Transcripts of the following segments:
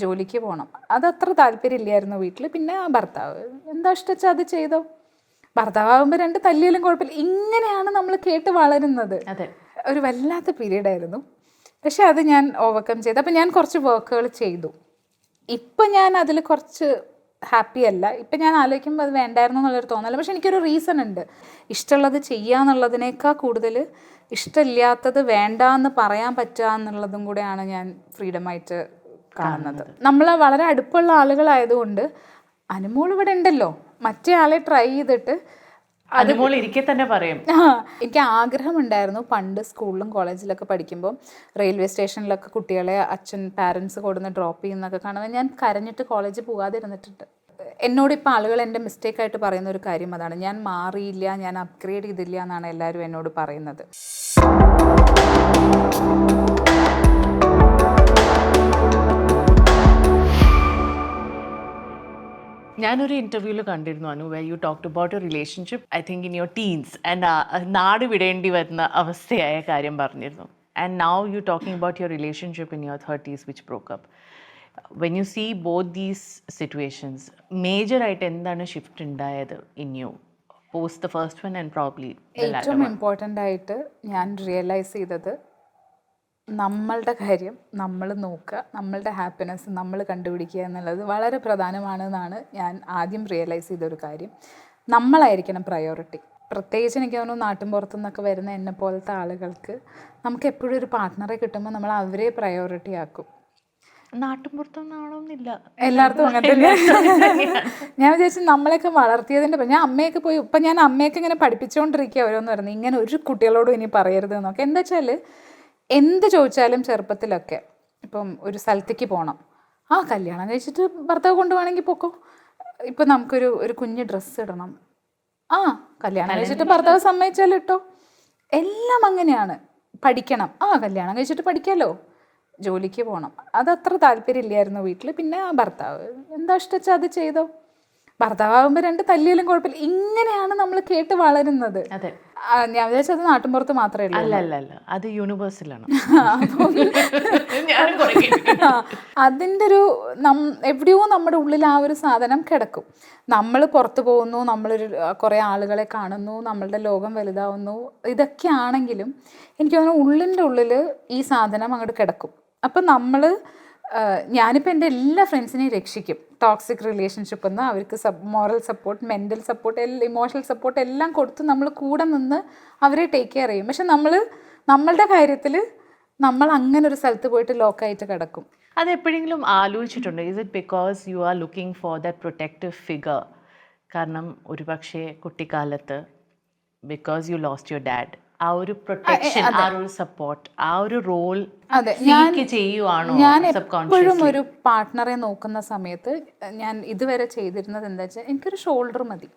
ജോലിക്ക് പോകണം. അതത്ര താല്പര്യമില്ലായിരുന്നു വീട്ടിൽ. പിന്നെ ഭർത്താവ് എന്താ ഇഷ്ടച്ചാൽ അത് ചെയ്തോ. ഭർത്താവുമ്പോൾ രണ്ട് തല്ലിയാലും കുഴപ്പമില്ല. ഇങ്ങനെയാണ് നമ്മൾ കേട്ട് വളരുന്നത്. ഒരു വല്ലാത്ത പീരീഡ് ആയിരുന്നു. പക്ഷെ അത് ഞാൻ ഓവർകം ചെയ്തു. അപ്പം ഞാൻ കുറച്ച് വർക്കുകൾ ചെയ്തു. ഇപ്പം ഞാൻ അതിൽ കുറച്ച് ഹാപ്പി അല്ല. ഇപ്പം ഞാൻ ആലോചിക്കുമ്പോൾ അത് വേണ്ടായിരുന്നു എന്നുള്ളൊരു തോന്നല. പക്ഷെ എനിക്കൊരു റീസൺ ഉണ്ട്. ഇഷ്ടമുള്ളത് ചെയ്യുക എന്നുള്ളതിനേക്കാൾ കൂടുതൽ ഇഷ്ടമില്ലാത്തത് വേണ്ട എന്ന് പറയാൻ പറ്റുക എന്നുള്ളതും കൂടെയാണ് ഞാൻ ഫ്രീഡമായിട്ട് കാണുന്നത്. നമ്മൾ വളരെ അടുപ്പമുള്ള ആളുകളായതുകൊണ്ട് അനുമോൾ ഇവിടെ ഉണ്ടല്ലോ, മറ്റേ ആളെ ട്രൈ ചെയ്തിട്ട് അനുമോൾ ഇരിക്കെ തന്നെ പറയും. എനിക്ക് ആഗ്രഹമുണ്ടായിരുന്നു പണ്ട് സ്കൂളിലും കോളേജിലൊക്കെ പഠിക്കുമ്പോൾ റെയിൽവേ സ്റ്റേഷനിലൊക്കെ കുട്ടികളെ പാരൻസ് കൊടുന്ന് ഡ്രോപ്പ് ചെയ്യുന്നതൊക്കെ കാണുമ്പോൾ ഞാൻ കരഞ്ഞിട്ട് കോളേജിൽ പോകാതെ ഇരുന്നിട്ടുണ്ട്. എന്നോടിപ്പോൾ ആളുകൾ എൻ്റെ മിസ്റ്റേക്കായിട്ട് പറയുന്ന ഒരു കാര്യം അതാണ്. ഞാൻ മാറിയില്ല, ഞാൻ അപ്ഗ്രേഡ് ചെയ്തില്ല എന്നാണ് എല്ലാവരും എന്നോട് പറയുന്നത്. ഞാനൊരു ഇൻ്റർവ്യൂവിൽ കണ്ടിരുന്നു Anu, where you talked about your relationship, I think in your teens, and നാട് വിടേണ്ടി വരുന്ന അവസ്ഥയായ കാര്യം പറഞ്ഞിരുന്നു. And now you're talking about your relationship in your 30s which broke up. When you see both these situations, major ആയിട്ട് എന്താണ് shift ഉണ്ടായത് in you post the first one and probably the latter one? ഏറ്റവും important ആയിട്ട് ഞാൻ realise ചെയ്തത് നമ്മളുടെ കാര്യം നമ്മൾ നോക്കുക, നമ്മളുടെ ഹാപ്പിനെസ് നമ്മൾ കണ്ടുപിടിക്കുക എന്നുള്ളത് വളരെ പ്രധാനമാണെന്നാണ് ഞാൻ ആദ്യം റിയലൈസ് ചെയ്തൊരു കാര്യം. നമ്മളായിരിക്കണം പ്രയോറിറ്റി. പ്രത്യേകിച്ച് എനിക്ക് തോന്നുന്നു നാട്ടിൻ പുറത്തു നിന്നൊക്കെ വരുന്ന എന്നെ പോലത്തെ ആളുകൾക്ക് നമുക്ക് എപ്പോഴും ഒരു പാർട്ട്ണറെ കിട്ടുമ്പോൾ നമ്മൾ അവരെ പ്രയോറിറ്റി ആക്കും. നാട്ടിൻപുറത്തൊന്നാണോന്നില്ല, എല്ലായിടത്തും അങ്ങനെ തന്നെ. ഞാൻ വിചാരിച്ചു നമ്മളെയൊക്കെ വളർത്തിയതിൻ്റെ ഞാൻ അമ്മയൊക്കെ പോയി ഇപ്പം ഞാൻ അമ്മയൊക്കെ ഇങ്ങനെ പഠിപ്പിച്ചുകൊണ്ടിരിക്കുക ഓരോന്ന് പറഞ്ഞു, ഇങ്ങനെ ഒരു കുട്ടികളോടും ഇനി പറയരുത് എന്നൊക്കെ. എന്താ വെച്ചാൽ എന്ത് ചോദിച്ചാലും ചെറുപ്പത്തിലൊക്കെ ഇപ്പം ഒരു സ്ഥലത്തേക്ക് പോകണം, കല്യാണം കഴിച്ചിട്ട് ഭർത്താവ് കൊണ്ടുപോകണമെങ്കിൽ പൊക്കോ. ഇപ്പം നമുക്കൊരു കുഞ്ഞ് ഡ്രസ്സ് ഇടണം, കല്യാണം കഴിച്ചിട്ട് ഭർത്താവ് സമ്മതിച്ചാലും ഇട്ടോ. എല്ലാം അങ്ങനെയാണ്. പഠിക്കണം, കല്യാണം കഴിച്ചിട്ട് പഠിക്കാമല്ലോ. ജോലിക്ക് പോകണം, അതത്ര താല്പര്യമില്ലായിരുന്നു വീട്ടിൽ. പിന്നെ ഭർത്താവ് എന്താ ഇഷ്ടച്ചാൽ അത് ചെയ്തോ. ഭർത്താവുമ്പോൾ രണ്ട് തല്ലിയാലും കുഴപ്പമില്ല. ഇങ്ങനെയാണ് നമ്മൾ കേട്ട് വളരുന്നത്. ഞാൻ വിചാരിച്ചത് നാട്ടിൻപുറത്ത് മാത്രമേ ഉള്ളൂ. അല്ല, അത് യൂണിവേഴ്സലാണ്. അതിൻ്റെ ഒരു എവിടെയോ നമ്മുടെ ഉള്ളിൽ ആ ഒരു സാധനം കിടക്കും. നമ്മൾ പുറത്ത് പോകുന്നു, നമ്മളൊരു കുറേ ആളുകളെ കാണുന്നു, നമ്മളുടെ ലോകം വലുതാവുന്നു, ഇതൊക്കെ ആണെങ്കിലും എനിക്ക് തോന്നുന്നു ഉള്ളിൻ്റെ ഉള്ളിൽ ഈ സാധനം അങ്ങോട്ട് കിടക്കും. അപ്പം ഞാനിപ്പോൾ എൻ്റെ എല്ലാ ഫ്രണ്ട്സിനെയും രക്ഷിക്കും ടോക്സിക് റിലേഷൻഷിപ്പിൽ നിന്ന്. അവർക്ക് moral support, mental support, emotional support എല്ലാം കൊടുത്ത് നമ്മൾ കൂടെ നിന്ന് അവരെ ടേക്ക് കെയർ ചെയ്യും. പക്ഷെ നമ്മളുടെ കാര്യത്തിൽ നമ്മൾ അങ്ങനെ ഒരു സ്ഥലത്ത് പോയിട്ട് ലോക്കായിട്ട് കിടക്കും. അതെപ്പോഴെങ്കിലും ആലോചിച്ചിട്ടുണ്ടോ? Is it because you are looking for that protective figure? കാരണം ഒരു പക്ഷേ കുട്ടിക്കാലത്ത് because you lost your dad, ആ ഒരു പ്രൊട്ടക്ഷൻ, ആ ഒരു സപ്പോർട്ട്, ആ ഒരു റോൾ ചെയ്യുവാണോ? ഞാൻ എപ്പോഴും ഒരു പാർട്ട്ണറെ നോക്കുന്ന സമയത്ത് ഞാൻ ഇതുവരെ ചെയ്തിരുന്നത് എന്താ വെച്ചാൽ, എനിക്കൊരു ഷോൾഡർ മതി.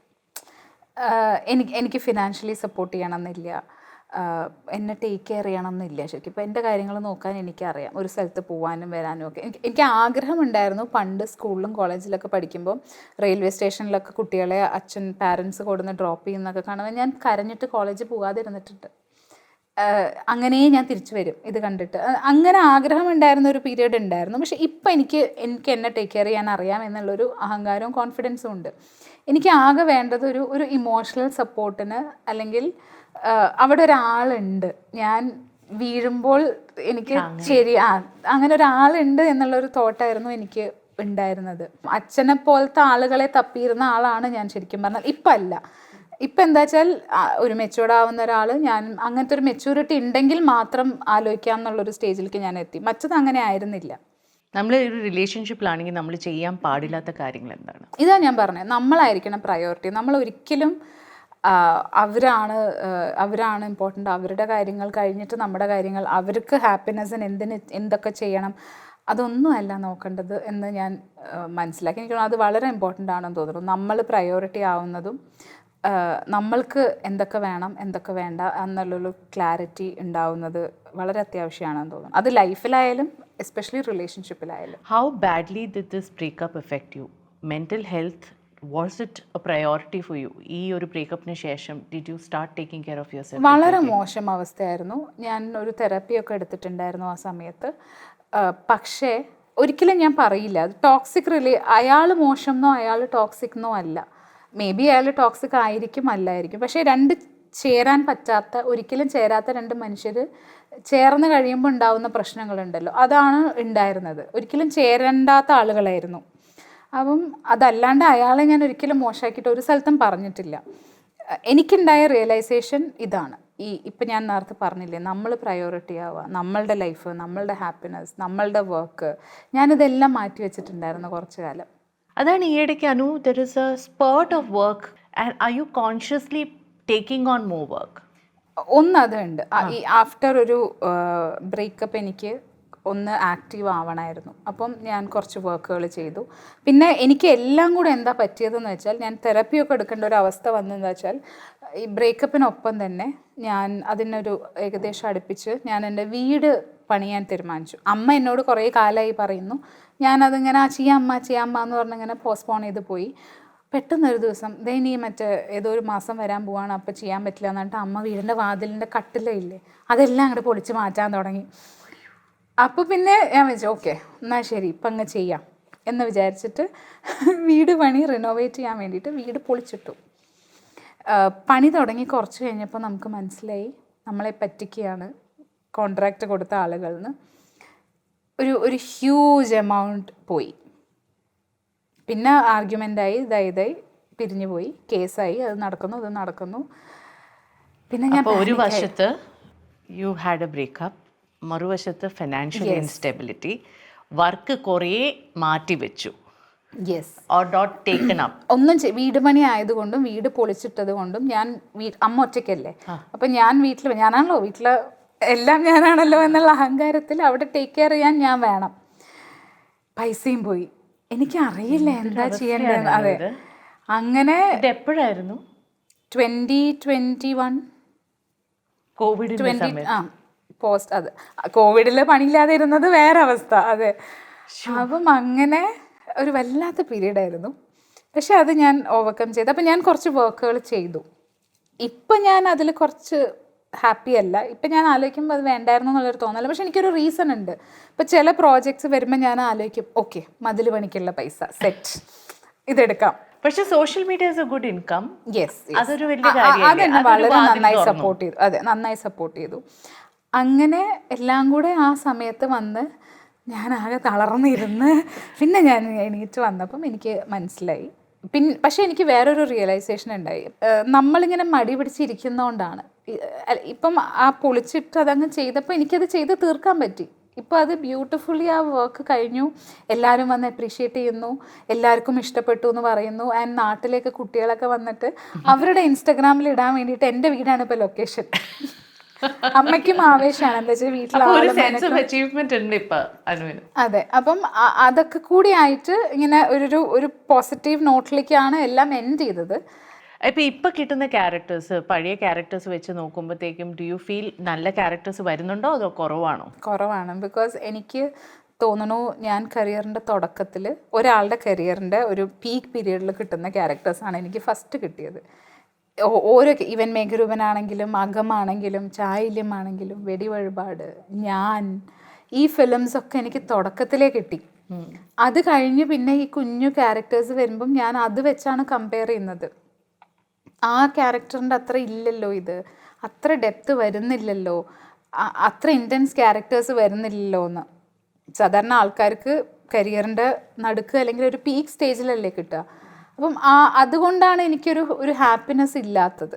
എനിക്ക് ഫിനാൻഷ്യലി സപ്പോർട്ട് ചെയ്യണമെന്നില്ല, എന്നെ ടേക്ക് കെയർ ചെയ്യണമെന്നില്ല. ശരിക്കും ഇപ്പോൾ എൻ്റെ കാര്യങ്ങൾ നോക്കാൻ എനിക്കറിയാം. ഒരു സ്ഥലത്ത് പോകാനും വരാനും ഒക്കെ എനിക്ക് ആഗ്രഹമുണ്ടായിരുന്നു. പണ്ട് സ്കൂളിലും കോളേജിലൊക്കെ പഠിക്കുമ്പോൾ റെയിൽവേ സ്റ്റേഷനിലൊക്കെ കുട്ടികളെ പാരൻസ് കൊടുന്ന് ഡ്രോപ്പ് ചെയ്യുന്നതൊക്കെ കാണുമ്പോൾ ഞാൻ കരഞ്ഞിട്ട് കോളേജിൽ പോകാതെ ഇരുന്നിട്ടുണ്ട്. അങ്ങനെ ഞാൻ തിരിച്ചു വരും ഇത് കണ്ടിട്ട്. അങ്ങനെ ആഗ്രഹമുണ്ടായിരുന്ന ഒരു പീരീഡ് ഉണ്ടായിരുന്നു. പക്ഷെ ഇപ്പം എനിക്ക് എന്നെ ടേക്ക് കെയർ ചെയ്യാൻ അറിയാം എന്നുള്ളൊരു അഹങ്കാരവും കോൺഫിഡൻസും ഉണ്ട്. എനിക്ക് ആകെ വേണ്ടത് ഒരു ഇമോഷണൽ സപ്പോർട്ടിന്, അല്ലെങ്കിൽ അവിടെ ഒരാളുണ്ട്, ഞാൻ വീഴുമ്പോൾ എനിക്ക് അങ്ങനെ ഒരാളുണ്ട് എന്നുള്ളൊരു തോട്ടായിരുന്നു എനിക്ക് ഉണ്ടായിരുന്നത്. അച്ഛനെ പോലത്തെ ആളുകളെ തപ്പിയിരുന്ന ആളാണ് ഞാൻ ശരിക്കും പറഞ്ഞാൽ. ഇപ്പം അല്ല. ഇപ്പം എന്താ വെച്ചാൽ ഒരു മെച്യൂർഡ് ആവുന്ന ഒരാൾ, ഞാൻ അങ്ങനത്തെ ഒരു മെച്യൂരിറ്റി ഉണ്ടെങ്കിൽ മാത്രം ആലോചിക്കാം എന്നുള്ളൊരു സ്റ്റേജിലേക്ക് ഞാൻ എത്തി. മറ്റത് അങ്ങനെ ആയിരുന്നില്ല. നമ്മൾ ഒരു റിലേഷൻഷിപ്പിലാണെങ്കിൽ നമ്മൾ ചെയ്യാൻ പാടില്ലാത്ത കാര്യങ്ങൾ എന്താണ്? ഇതാ ഞാൻ പറഞ്ഞത്, നമ്മളായിരിക്കണം പ്രയോറിറ്റി. നമ്മൾ ഒരിക്കലും അവരാണ് ഇമ്പോർട്ടൻ്റ്, അവരുടെ കാര്യങ്ങൾ കഴിഞ്ഞിട്ട് നമ്മുടെ കാര്യങ്ങൾ, അവർക്ക് ഹാപ്പിനെസ്സിന് എന്തൊക്കെ ചെയ്യണം, അതൊന്നും അല്ല നോക്കേണ്ടത് എന്ന് ഞാൻ മനസ്സിലാക്കി. എനിക്ക് തോന്നുന്നു അത് വളരെ ഇമ്പോർട്ടൻ്റ് ആണെന്ന് തോന്നുന്നു. നമ്മൾ പ്രയോറിറ്റി ആവുന്നതും നമ്മൾക്ക് എന്തൊക്കെ വേണം എന്തൊക്കെ വേണ്ട എന്നുള്ളൊരു ക്ലാരിറ്റി ഉണ്ടാവുന്നത് വളരെ അത്യാവശ്യമാണെന്ന് തോന്നുന്നു. അത് ലൈഫിലായാലും എസ്പെഷ്യലി റിലേഷൻഷിപ്പിലായാലും. How badly did this breakup affect you? Mental health, was it a priority for you? ഈ ഒരു ബ്രേക്കപ്പിന് ശേഷം did you start taking care of yourself? വളരെ മോശം അവസ്ഥയായിരുന്നു. ഞാൻ ഒരു തെറാപ്പിയൊക്കെ എടുത്തിട്ടുണ്ടായിരുന്നു ആ സമയത്ത്. പക്ഷേ ഒരിക്കലും ഞാൻ പറയില്ല അത് ടോക്സിക് അയാൾ മോശമെന്നോ അയാൾ ടോക്സിക് അല്ല. മേ ബി അയാൾ ടോക്സിക് ആയിരിക്കും അല്ലായിരിക്കും. പക്ഷേ രണ്ട് ചേരാൻ പറ്റാത്ത, ഒരിക്കലും ചേരാത്ത രണ്ട് മനുഷ്യർ ചേർന്ന് കഴിയുമ്പോൾ ഉണ്ടാവുന്ന പ്രശ്നങ്ങളുണ്ടല്ലോ, അതാണ് ഉണ്ടായിരുന്നത്. ഒരിക്കലും ചേരണ്ടാത്ത ആളുകളായിരുന്നു. അപ്പം അതല്ലാണ്ട് അയാളെ ഞാൻ ഒരിക്കലും മോശമാക്കിയിട്ട് ഒരു സ്ഥലത്തും പറഞ്ഞിട്ടില്ല. എനിക്കുണ്ടായ റിയലൈസേഷൻ ഇതാണ്. ഇപ്പം ഞാൻ നേരത്തെ പറഞ്ഞില്ലേ, നമ്മൾ പ്രയോറിറ്റി ആവുക, നമ്മളുടെ ലൈഫ്, നമ്മളുടെ ഹാപ്പിനെസ്, നമ്മളുടെ വർക്ക്, ഞാനിതെല്ലാം മാറ്റി വെച്ചിട്ടുണ്ടായിരുന്നു കുറച്ച് കാലം. അതാണ് ഈയിടയ്ക്ക് Anu, there is a spurt of work and are you consciously taking on more work? അതുണ്ട്. ഈ ആഫ്റ്റർ ഒരു ബ്രേക്കപ്പ് എനിക്ക് ഒന്ന് ആക്റ്റീവ് ആവണമായിരുന്നു. അപ്പം ഞാൻ കുറച്ച് വർക്കുകൾ ചെയ്തു. പിന്നെ എനിക്ക് എല്ലാം കൂടെ എന്താ പറ്റിയതെന്ന് വെച്ചാൽ, ഞാൻ തെറപ്പിയൊക്കെ എടുക്കേണ്ട ഒരു അവസ്ഥ വന്നതെന്ന് വെച്ചാൽ, ഈ ബ്രേക്കപ്പിനൊപ്പം തന്നെ ഞാൻ അതിനൊരു ഏകദേശം അടുപ്പിച്ച് ഞാൻ എൻ്റെ വീട് പണിയാൻ തീരുമാനിച്ചു. അമ്മ എന്നോട് കുറേ കാലമായി പറയുന്നു, ഞാനതിങ്ങനെ ചെയ്യാമ്മ എന്ന് പറഞ്ഞിങ്ങനെ പോസ്റ്റ്പോൺ ചെയ്ത് പോയി. പെട്ടെന്നൊരു ദിവസം നീ ഏതോ ഒരു മാസം വരാൻ പോവാണ്, അപ്പോൾ ചെയ്യാൻ പറ്റില്ല എന്നിട്ട് അമ്മ വീടിൻ്റെ വാതിലിൻ്റെ കട്ടിലയില്ലേ അതെല്ലാം അങ്ങോട്ട് പൊളിച്ച് മാറ്റാൻ തുടങ്ങി. അപ്പോൾ പിന്നെ ഞാൻ വെച്ചു ഓക്കെ എന്നാൽ ശരി ഇപ്പം അങ്ങ് ചെയ്യാം എന്ന് വിചാരിച്ചിട്ട് വീട് പണി റിനോവേറ്റ് ചെയ്യാൻ വേണ്ടിയിട്ട് വീട് പൊളിച്ചിട്ടു. പണി തുടങ്ങി കുറച്ച് കഴിഞ്ഞപ്പോൾ നമുക്ക് മനസ്സിലായി നമ്മളെ പറ്റിക്കുകയാണ് കോൺട്രാക്റ്റ് കൊടുത്ത ആളുകളിൽ ഒരു ഹ്യൂജ് എമൗണ്ട് പോയി. പിന്നെ ആർഗ്യുമെൻ്റായി ഇതായി പിരിഞ്ഞു പോയി, കേസായി, അത് നടക്കുന്നു. പിന്നെ ഞാൻ ഒരു വശത്ത് യു ഹാഡ് എ ബ്രേക്കപ്പ്, മറുവശത്ത് ഫിനാൻഷ്യൽ ഇൻസ്റ്റെബിലിറ്റി, വർക്ക് കുറേ മാറ്റി വെച്ചു. Or not taken up. വീട് പണി ആയതുകൊണ്ടും വീട് പൊളിച്ചിട്ടത് കൊണ്ടും ഞാൻ അമ്മ ഒറ്റയ്ക്കല്ലേ, അപ്പം ഞാനാണല്ലോ വീട്ടിൽ എല്ലാം ഞാനാണല്ലോ എന്നുള്ള അഹങ്കാരത്തിൽ അവിടെ ടേക്ക് കെയർ ചെയ്യാൻ ഞാൻ വേണം. പൈസയും പോയി, എനിക്കറിയില്ല എന്താ ചെയ്യേണ്ടതെന്ന്. അതെ, അങ്ങനെ എപ്പോഴായിരുന്നു? 2021 കോവിഡ് പോസ്റ്റ്. അത് കോവിഡിൽ പണിയില്ലാതെ ഇരുന്നത് വേറെ അവസ്ഥ. അതെ, അപ്പം അങ്ങനെ ഒരു വല്ലാത്ത പീരീഡ് ആയിരുന്നു. പക്ഷെ അത് ഞാൻ ഓവർകം ചെയ്തു. അപ്പം ഞാൻ കുറച്ച് വർക്കുകൾ ചെയ്തു. ഇപ്പം ഞാൻ അതിൽ കുറച്ച് ഹാപ്പി അല്ല. ഇപ്പം ഞാൻ ആലോചിക്കുമ്പോൾ അത് വേണ്ടായിരുന്നു എന്നുള്ളൊരു തോന്നല. പക്ഷെ എനിക്കൊരു റീസൺ ഉണ്ട്. ഇപ്പം ചില പ്രോജക്ട്സ് വരുമ്പോൾ ഞാൻ ആലോചിക്കും ഓക്കെ മതിൽ പണിക്കുള്ള പൈസ സെറ്റ്, ഇതെടുക്കാം. പക്ഷെ social media is A good income. അതൊരു വലിയ അതെന്നെ വളരെ നന്നായി സപ്പോർട്ട് ചെയ്തു. അതെ, നന്നായി സപ്പോർട്ട് ചെയ്തു. അങ്ങനെ എല്ലാം കൂടെ ആ സമയത്ത് വന്ന് ഞാൻ ആകെ തളർന്നിരുന്ന് പിന്നെ ഞാൻ എണീറ്റ് വന്നപ്പം എനിക്ക് മനസ്സിലായി. പക്ഷേ എനിക്ക് വേറൊരു റിയലൈസേഷൻ ഉണ്ടായി. നമ്മളിങ്ങനെ മടി പിടിച്ചിരിക്കുന്നതുകൊണ്ടാണ്. ഇപ്പം ആ പൊളിച്ചിട്ട് അതങ്ങ് ചെയ്തപ്പോൾ എനിക്കത് ചെയ്ത് തീർക്കാൻ പറ്റി. ഇപ്പോൾ അത് ബ്യൂട്ടിഫുള്ളി ആ വർക്ക് കഴിഞ്ഞു, എല്ലാവരും വന്ന് അപ്രീഷിയേറ്റ് ചെയ്യുന്നു, എല്ലാവർക്കും ഇഷ്ടപ്പെട്ടു എന്ന് പറയുന്നു. ആൻഡ് നാട്ടിലേക്ക് കുട്ടികളൊക്കെ വന്നിട്ട് അവരുടെ ഇൻസ്റ്റഗ്രാമിൽ ഇടാൻ വേണ്ടിയിട്ട് എൻ്റെ വീടാണ് ഇപ്പോൾ ലൊക്കേഷൻ. അമ്മയ്ക്കും ആവേശമാണ്, എന്താ വെച്ചാൽ വീട്ടിൽ. അതെ, അപ്പം അതൊക്കെ കൂടി ആയിട്ട് ഇങ്ങനെ ഒരു പോസിറ്റീവ് നോട്ടിലേക്കാണ് എല്ലാം എൻഡ് ചെയ്തത്. ഇപ്പം കിട്ടുന്ന ക്യാരക്ടേഴ്സ് പഴയ ക്യാരക്ടേഴ്സ് വെച്ച് നോക്കുമ്പോഴത്തേക്കും ഡു യു ഫീൽ നല്ല ക്യാരക്ടേഴ്സ് വരുന്നുണ്ടോ അതോ കുറവാണ്? ബിക്കോസ് എനിക്ക് തോന്നുന്നു ഞാൻ കരിയറിൻ്റെ തുടക്കത്തിൽ ഒരാളുടെ കരിയറിൻ്റെ ഒരു പീക്ക് പീരീഡിൽ കിട്ടുന്ന ക്യാരക്ടേഴ്സാണ് എനിക്ക് ഫസ്റ്റ് കിട്ടിയത്. ഓരോ ഈവൻ മേഘരൂപനാണെങ്കിലും അകമാണെങ്കിലും ചായില്യം ആണെങ്കിലും വെടിവഴിപാട്, ഞാൻ, ഈ ഫിലിംസൊക്കെ എനിക്ക് തുടക്കത്തിലേ കിട്ടി. അത് കഴിഞ്ഞ് പിന്നെ ഈ കുഞ്ഞു ക്യാരക്ടേഴ്സ് വരുമ്പം ഞാൻ അത് വെച്ചാണ് കമ്പയർ ചെയ്യുന്നത്. ആ ക്യാരക്ടറിൻ്റെ അത്ര ഇല്ലല്ലോ, ഇത് അത്ര ഡെപ്ത് വരുന്നില്ലല്ലോ, അത്ര ഇൻറ്റൻസ് ക്യാരക്ടേഴ്സ് വരുന്നില്ലല്ലോ എന്ന്. സാധാരണ ആൾക്കാർക്ക് കരിയറിൻ്റെ നടുക്ക് അല്ലെങ്കിൽ ഒരു പീക്ക് സ്റ്റേജിലല്ലേ കിട്ടുക. അപ്പം അതുകൊണ്ടാണ് എനിക്കൊരു ഹാപ്പിനെസ് ഇല്ലാത്തത്.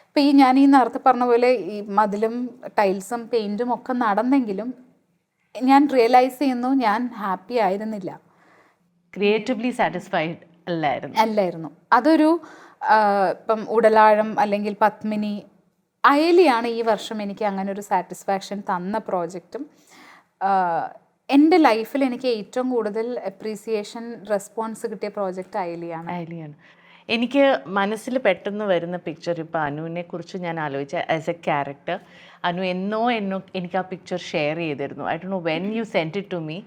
ഇപ്പം ഞാൻ നേരത്തെ പറഞ്ഞ പോലെ ഈ മതിലും ടൈൽസും പെയിൻറ്റും ഒക്കെ നടന്നെങ്കിലും ഞാൻ റിയലൈസ് ചെയ്യുന്നു ഞാൻ ഹാപ്പി ആയിരുന്നില്ല, ക്രിയേറ്റീവ്ലി സാറ്റിസ്ഫൈഡ് അല്ലായിരുന്നു. അതൊരു ഇപ്പം ഉടലാഴം അല്ലെങ്കിൽ പത്മിനി, അയലിയാണ് ഈ വർഷം എനിക്ക് അങ്ങനെ ഒരു സാറ്റിസ്ഫാക്ഷൻ തന്ന പ്രോജക്റ്റും. എൻ്റെ ലൈഫിൽ എനിക്ക് ഏറ്റവും കൂടുതൽ അപ്രീസിയേഷൻ റെസ്പോൺസ് കിട്ടിയ പ്രോജക്റ്റ് അയലിയാണ്. എനിക്ക് മനസ്സിൽ പെട്ടെന്ന് വരുന്ന പിക്ചർ ഇപ്പോൾ അനുവിനെ കുറിച്ച് ഞാൻ ആലോചിച്ച ആസ് എ ക്യാരക്ടർ. അനു എന്നോ എനിക്ക് ആ പിക്ചർ ഷെയർ ചെയ്തിരുന്നു. I don't know when you sent it to me.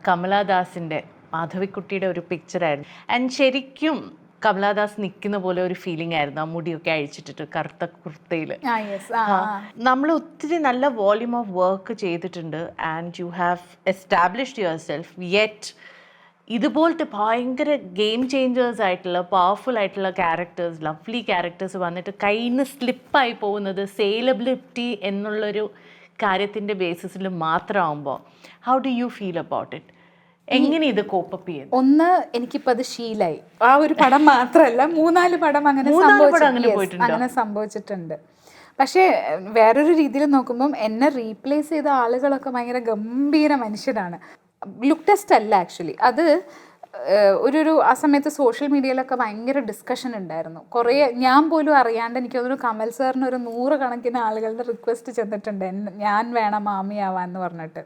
കമലാദാസിൻ്റെ മാധവിക്കുട്ടിയുടെ ഒരു പിക്ചറായിരുന്നു. ആൻഡ് ശരിക്കും കമലാദാസ് നിൽക്കുന്ന പോലെ ഒരു ഫീലിംഗ് ആയിരുന്നു, ആ മുടിയൊക്കെ അഴിച്ചിട്ടിട്ട് കറുത്ത കുർത്തയിൽ. നമ്മൾ ഒത്തിരി നല്ല വോള്യൂം ഓഫ് വർക്ക് ചെയ്തിട്ടുണ്ട് and you have established yourself. Yet ഇതുപോലത്തെ ഭയങ്കര ഗെയിം ചേഞ്ചേഴ്സ് ആയിട്ടുള്ള പവർഫുൾ ആയിട്ടുള്ള ക്യാരക്ടേഴ്സ്, ലവ്ലി ക്യാരക്ടേഴ്സ് വന്നിട്ട് കയ്യിൽ നിന്ന് സ്ലിപ്പായി പോകുന്നത് സെയിലബിലിറ്റി എന്നുള്ളൊരു കാര്യത്തിൻ്റെ ബേസിസിൽ മാത്രമാകുമ്പോൾ how do you feel about it? എങ്ങനെ ഇത് കോപ്പപ്പ് ചെയ്യും? ഒന്ന്, എനിക്കിപ്പോൾ അത് ശീലായി. ആ ഒരു പടം മാത്രമല്ല, 3-4 പടം അങ്ങനെ സംഭവിച്ചിട്ടുണ്ട്. പക്ഷേ വേറൊരു രീതിയിൽ നോക്കുമ്പം എന്നെ റീപ്ലേസ് ചെയ്ത ആളുകളൊക്കെ ഭയങ്കര ഗംഭീര മനുഷ്യരാണ്. ലുക്ക് ടെസ്റ്റ് അല്ല ആക്ച്വലി. അത് ഒരു ആ സമയത്ത് സോഷ്യൽ മീഡിയയിലൊക്കെ ഭയങ്കര ഡിസ്കഷൻ ഉണ്ടായിരുന്നു. കുറേ ഞാൻ പോലും അറിയാണ്ട് എനിക്ക് തോന്നുന്നു കമൽ സാറിന് ഒരു 100 കണക്കിന് ആളുകളുടെ റിക്വസ്റ്റ് ചെന്നിട്ടുണ്ട്, ഞാൻ വേണം മാമിയാവാൻ എന്ന് പറഞ്ഞിട്ട്.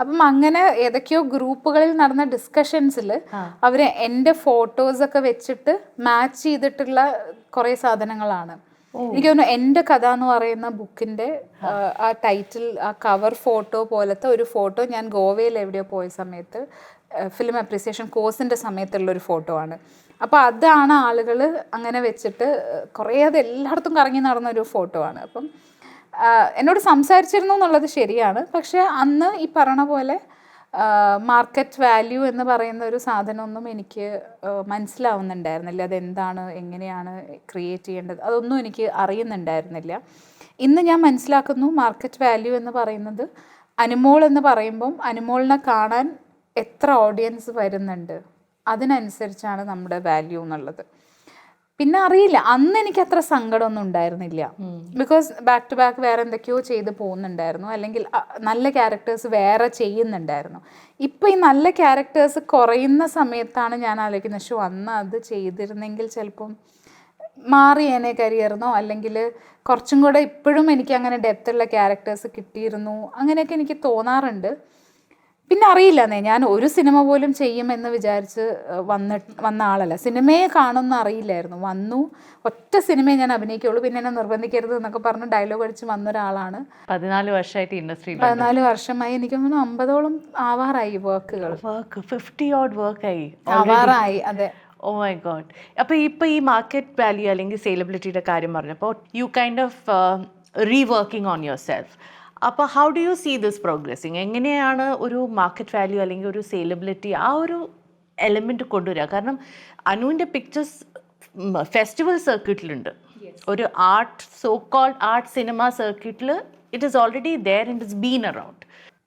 അപ്പം അങ്ങനെ ഏതൊക്കെയോ ഗ്രൂപ്പുകളിൽ നടന്ന ഡിസ്കഷൻസിൽ അവർ എൻ്റെ ഫോട്ടോസൊക്കെ വെച്ചിട്ട് മാച്ച് ചെയ്തിട്ടുള്ള കുറേ സാധനങ്ങളാണ്. എനിക്ക് തോന്നുന്നു എൻ്റെ കഥ എന്ന് പറയുന്ന ബുക്കിൻ്റെ ആ ടൈറ്റിൽ, ആ കവർ ഫോട്ടോ പോലത്തെ ഒരു ഫോട്ടോ ഞാൻ ഗോവയിൽ എവിടെയോ പോയ സമയത്ത് ഫിലിം അപ്രീസിയേഷൻ കോഴ്സിൻ്റെ സമയത്തുള്ളൊരു ഫോട്ടോ ആണ്. അപ്പോൾ അതാണ് ആളുകൾ അങ്ങനെ വെച്ചിട്ട് കുറേ അത് എല്ലായിടത്തും കറങ്ങി നടന്നൊരു ഫോട്ടോ ആണ്. അപ്പം എന്നോട് സംസാരിച്ചിരുന്നു എന്നുള്ളത് ശരിയാണ്. പക്ഷേ അന്ന് ഈ പറഞ്ഞ പോലെ മാർക്കറ്റ് വാല്യൂ എന്ന് പറയുന്ന ഒരു സാധനമൊന്നും എനിക്ക് മനസ്സിലാവുന്നുണ്ടായിരുന്നില്ല. അതെന്താണ്, എങ്ങനെയാണ് ക്രിയേറ്റ് ചെയ്യേണ്ടത്, അതൊന്നും എനിക്ക് അറിയുന്നുണ്ടായിരുന്നില്ല. ഇന്ന് ഞാൻ മനസ്സിലാക്കുന്നു മാർക്കറ്റ് വാല്യൂ എന്ന് പറയുന്നത് അനുമോൾ എന്ന് പറയുമ്പം അനുമോളിനെ കാണാൻ എത്ര ഓഡിയൻസ് വരുന്നുണ്ട് അതിനനുസരിച്ചാണ് നമ്മുടെ വാല്യൂ എന്നുള്ളത്. പിന്നെ അറിയില്ല, അന്ന് എനിക്ക് അത്ര സങ്കടമൊന്നും ഉണ്ടായിരുന്നില്ല. ബിക്കോസ് ബാക്ക് ടു ബാക്ക് വേറെ എന്തൊക്കെയോ ചെയ്ത് പോകുന്നുണ്ടായിരുന്നു, അല്ലെങ്കിൽ നല്ല ക്യാരക്ടേഴ്സ് വേറെ ചെയ്യുന്നുണ്ടായിരുന്നു. ഇപ്പം ഈ നല്ല ക്യാരക്ടേഴ്സ് കുറയുന്ന സമയത്താണ് ഞാൻ ആലോചിക്കുന്നത്, അന്ന് അത് ചെയ്തിരുന്നെങ്കിൽ ചിലപ്പം മാറിയേനെ കരിയർന്നോ, അല്ലെങ്കിൽ കുറച്ചും കൂടെ ഇപ്പോഴും എനിക്ക് അങ്ങനെ ഡെപ്തുള്ള ക്യാരക്ടേഴ്സ് കിട്ടിയിരുന്നു, അങ്ങനെയൊക്കെ എനിക്ക് തോന്നാറുണ്ട്. പിന്നെ അറിയില്ലെന്നേ, ഞാൻ ഒരു സിനിമ പോലും ചെയ്യുമെന്ന് വിചാരിച്ച് വന്ന ആളല്ല. സിനിമയെ കാണുമെന്ന് അറിയില്ലായിരുന്നു. വന്നു, ഒറ്റ സിനിമയെ ഞാൻ അഭിനയിക്കുള്ളൂ, പിന്നെ എന്നെ നിർബന്ധിക്കരുത് എന്നൊക്കെ പറഞ്ഞ് ഡയലോഗ് അടിച്ച് വന്ന ഒരാളാണ്. 14 വർഷമായിട്ട് ഇൻഡസ്ട്രിയിൽ. 14 വർഷമായി. എനിക്ക് തോന്നുന്നു 50ഓളം ആവാറായി വർക്കുകൾ. 50 odd വർക്കായി ആവാറായി. അതെ. Oh my God. അപ്പോൾ ഇപ്പോൾ ഈ മാർക്കറ്റ് വാല്യൂ അല്ലെങ്കിൽ സെയിലബിലിറ്റിയുടെ കാര്യം പറഞ്ഞപ്പോൾ you kind of reworking on yourself. അപ്പോൾ how do you see this progressing? എങ്ങനെയാണ് ഒരു മാർക്കറ്റ് വാല്യൂ അല്ലെങ്കിൽ ഒരു സെയിലബിലിറ്റി ആ ഒരു എലമെൻറ്റ് കൊണ്ടുവരിക? കാരണം അനുവിൻ്റെ പിക്ചേഴ്സ് ഫെസ്റ്റിവൽ സർക്യൂട്ടിലുണ്ട്, ഒരു art so called art cinema സർക്യൂട്ടിൽ it is already there and it's been around.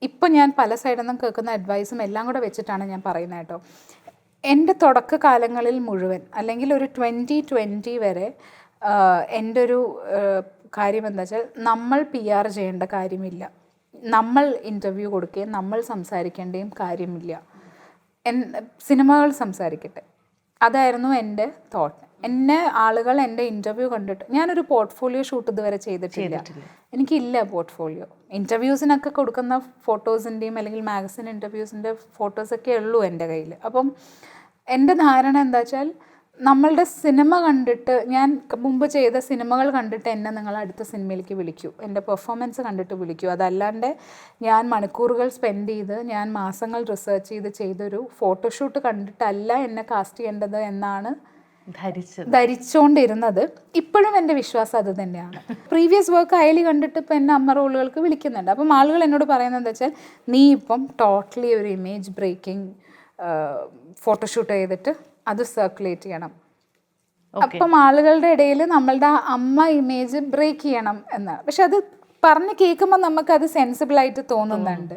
ഇപ്പം ഞാൻ പല സൈഡിൽ നിന്നും കേൾക്കുന്ന അഡ്വൈസും എല്ലാം കൂടെ വെച്ചിട്ടാണ് ഞാൻ പറയുന്നത് കേട്ടോ. എൻ്റെ തുടക്കകാലങ്ങളിൽ മുഴുവൻ, അല്ലെങ്കിൽ ഒരു 2020 വരെ എൻ്റെ ഒരു കാര്യം എന്താ വെച്ചാൽ, നമ്മൾ PR ചെയ്യേണ്ട കാര്യമില്ല, നമ്മൾ ഇൻ്റർവ്യൂ കൊടുക്കുകയും നമ്മൾ സംസാരിക്കേണ്ടയും കാര്യമില്ല, സിനിമകൾ സംസാരിക്കട്ടെ. അതായിരുന്നു എൻ്റെ തോട്ട്. എന്നെ ആളുകൾ എൻ്റെ ഇൻ്റർവ്യൂ കണ്ടിട്ട്, ഞാനൊരു പോർട്ട്ഫോളിയോ ഷൂട്ട് ഇതുവരെ ചെയ്തിട്ടില്ല, എനിക്കില്ല പോർട്ട്ഫോളിയോ. ഇൻ്റർവ്യൂസിനൊക്കെ കൊടുക്കുന്ന ഫോട്ടോസിൻ്റെയും അല്ലെങ്കിൽ മാഗസിൻ ഇൻ്റർവ്യൂസിൻ്റെ ഫോട്ടോസൊക്കെ ഉള്ളൂ എൻ്റെ കയ്യിൽ. അപ്പം എൻ്റെ ധാരണ എന്താ വെച്ചാൽ, നമ്മളുടെ സിനിമ കണ്ടിട്ട്, ഞാൻ മുമ്പ് ചെയ്ത സിനിമകൾ കണ്ടിട്ട് എന്നെ നിങ്ങൾ അടുത്ത സിനിമയിലേക്ക് വിളിക്കൂ, എൻ്റെ പെർഫോമൻസ് കണ്ടിട്ട് വിളിക്കൂ. അതല്ലാണ്ട് ഞാൻ മണിക്കൂറുകൾ സ്പെൻഡ് ചെയ്ത്, ഞാൻ മാസങ്ങൾ റിസർച്ച് ചെയ്ത് ചെയ്തൊരു ഫോട്ടോഷൂട്ട് കണ്ടിട്ടല്ല എന്നെ കാസ്റ്റ് ചെയ്യേണ്ടത് എന്നാണ് ധരിച്ചുകൊണ്ടിരുന്നത്. ഇപ്പോഴും എൻ്റെ വിശ്വാസം അത് തന്നെയാണ്. പ്രീവിയസ് വർക്ക് അയലി കണ്ടിട്ട് ഇപ്പം എന്നെ അമ്മ റോളുകൾക്ക് വിളിക്കുന്നുണ്ട്. അപ്പം ആളുകൾ എന്നോട് പറയുന്നത് എന്താ വെച്ചാൽ, നീ ഇപ്പം ടോട്ടലി ഒരു ഇമേജ് ബ്രേക്കിംഗ് ഫോട്ടോഷൂട്ട് ചെയ്തിട്ട് അത് സർക്കുലേറ്റ് ചെയ്യണം. അപ്പം ആളുകളുടെ ഇടയിൽ നമ്മളുടെ അമ്മ ഇമേജ് ബ്രേക്ക് ചെയ്യണം എന്നാണ്. പക്ഷെ അത് പറഞ്ഞ് കേൾക്കുമ്പോൾ നമുക്കത് സെൻസിബിളായിട്ട് തോന്നുന്നുണ്ട്.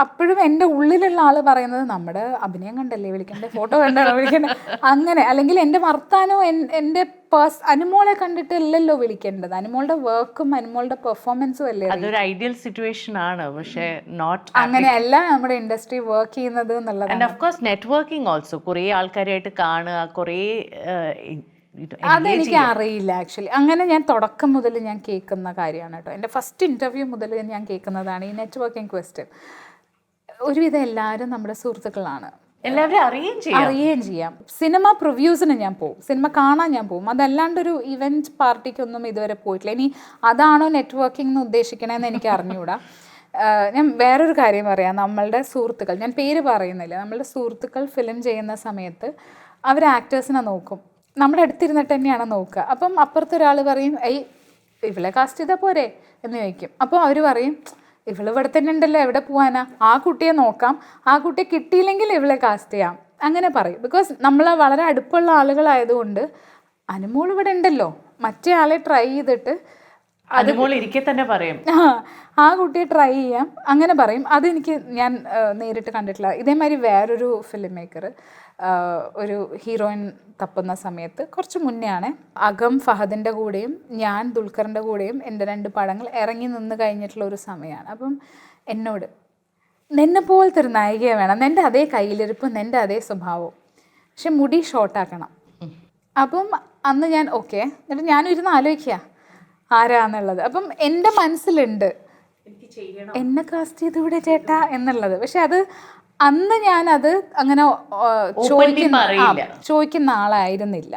അപ്പോഴും എൻ്റെ ഉള്ളിലുള്ള ആൾ പറയുന്നത്, നമ്മുടെ അഭിനയം കണ്ടല്ലേ വിളിക്കണ്ടേ, ഫോട്ടോ കണ്ടാണോ വിളിക്കണ്ടേ, അങ്ങനെ. അല്ലെങ്കിൽ എൻ്റെ വർത്താനോ എൻ്റെ അനുമോളെ കണ്ടിട്ടല്ലല്ലോ വിളിക്കേണ്ടത്, അനുമോളുടെ വർക്കും അനുമോളുടെ പെർഫോമൻസും അല്ലേ. അതൊരു ഐഡിയൽ സിറ്റുവേഷൻ ആണ്, പക്ഷേ നോട്ട് അങ്ങനെയല്ല നമ്മുടെ ഇൻഡസ്ട്രി വർക്ക് ചെയ്യുന്നത് എന്നുള്ളത്. And of course networking also, കുറേ ആൾക്കാരായിട്ട് കാണുക, കുറേ അതെനിക്ക് അറിയില്ല ആക്ച്വലി. അങ്ങനെ ഞാൻ തുടക്കം മുതൽ ഞാൻ കേൾക്കുന്ന കാര്യമാണ് കേട്ടോ. എൻ്റെ ഫസ്റ്റ് ഇൻ്റർവ്യൂ മുതൽ ഞാൻ കേൾക്കുന്നതാണ് ഈ നെറ്റ്വർക്കിംഗ് ക്വസ്റ്റ്യൻ. ഒരുവിധം എല്ലാവരും നമ്മുടെ സുഹൃത്തുക്കളാണ്, എല്ലാവരും അറിയുകയും ചെയ്യാം. സിനിമ പ്രിവ്യൂസിന് ഞാൻ പോകും, സിനിമ കാണാൻ ഞാൻ പോകും. അതല്ലാണ്ടൊരു ഇവൻറ്റ് പാർട്ടിക്കൊന്നും ഇതുവരെ പോയിട്ടില്ല. ഇനി അതാണോ നെറ്റ്വർക്കിംഗ് എന്ന് ഉദ്ദേശിക്കണമെന്ന് എനിക്ക് അറിഞ്ഞുകൂടാ. ഞാൻ വേറൊരു കാര്യം പറയാം. നമ്മളുടെ സുഹൃത്തുക്കൾ, ഞാൻ പേര് പറയുന്നില്ല, നമ്മളുടെ സുഹൃത്തുക്കൾ ഫിലിം ചെയ്യുന്ന സമയത്ത് അവർ ആക്ടേഴ്സിനെ നോക്കും, നമ്മുടെ അടുത്തിരുന്നിട്ട് തന്നെയാണ് നോക്കുക. അപ്പം അപ്പുറത്തൊരാൾ പറയും ഇവളെ കാസ്റ്റ് ചെയ്താൽ പോരെ എന്ന് ചോദിക്കും. അപ്പോൾ അവർ പറയും ഇവൾ ഇവിടെ തന്നെ ഉണ്ടല്ലോ, എവിടെ പോകാനാ, ആ കുട്ടിയെ നോക്കാം, ആ കുട്ടിയെ കിട്ടിയില്ലെങ്കിൽ ഇവളെ കാസ്റ്റ് ചെയ്യാം, അങ്ങനെ പറയും. ബിക്കോസ് നമ്മൾ വളരെ അടുപ്പുള്ള ആളുകളായതുകൊണ്ട് അനുമോൾ ഇവിടെ ഉണ്ടല്ലോ, മറ്റേ ആളെ ട്രൈ ചെയ്തിട്ട് അനുമോൾ ഇരിക്കെ തന്നെ പറയും ആ കുട്ടിയെ ട്രൈ ചെയ്യാം, അങ്ങനെ പറയും. അതെനിക്ക് ഞാൻ നേരിട്ട് കണ്ടിട്ടില്ല. ഇതേമാതിരി വേറൊരു ഫിലിം മേക്കർ ഒരു ഹീറോയിൻ തപ്പുന്ന സമയത്ത് കുറച്ച് മുന്നേ ആണ്, അകം ഫഹദിൻ്റെ കൂടെയും ഞാൻ ദുൽഖറിൻ്റെ കൂടെയും എൻ്റെ 2 പടങ്ങൾ ഇറങ്ങി നിന്ന് കഴിഞ്ഞിട്ടുള്ള ഒരു സമയമാണ്. അപ്പം എന്നോട് നിന്നെ പോലത്തെ ഒരു നായികയെ വേണം, നിൻ്റെ അതേ കയ്യിലിരിപ്പ്, നിൻ്റെ അതേ സ്വഭാവം, പക്ഷെ മുടി ഷോർട്ടാക്കണം. അപ്പം അന്ന് ഞാൻ ഓക്കെ, എന്നിട്ട് ഞാനിരുന്ന് ആലോചിക്കുക ആരാന്നുള്ളത്. അപ്പം എൻ്റെ മനസ്സിലുണ്ട് എന്നെ കാസ്റ്റ് ചെയ്ത് ഇവിടെ ചേട്ടാ എന്നുള്ളത്. പക്ഷെ അത് അന്ന് ഞാനത് അങ്ങനെ ചോദിക്കുന്ന ആളായിരുന്നില്ല.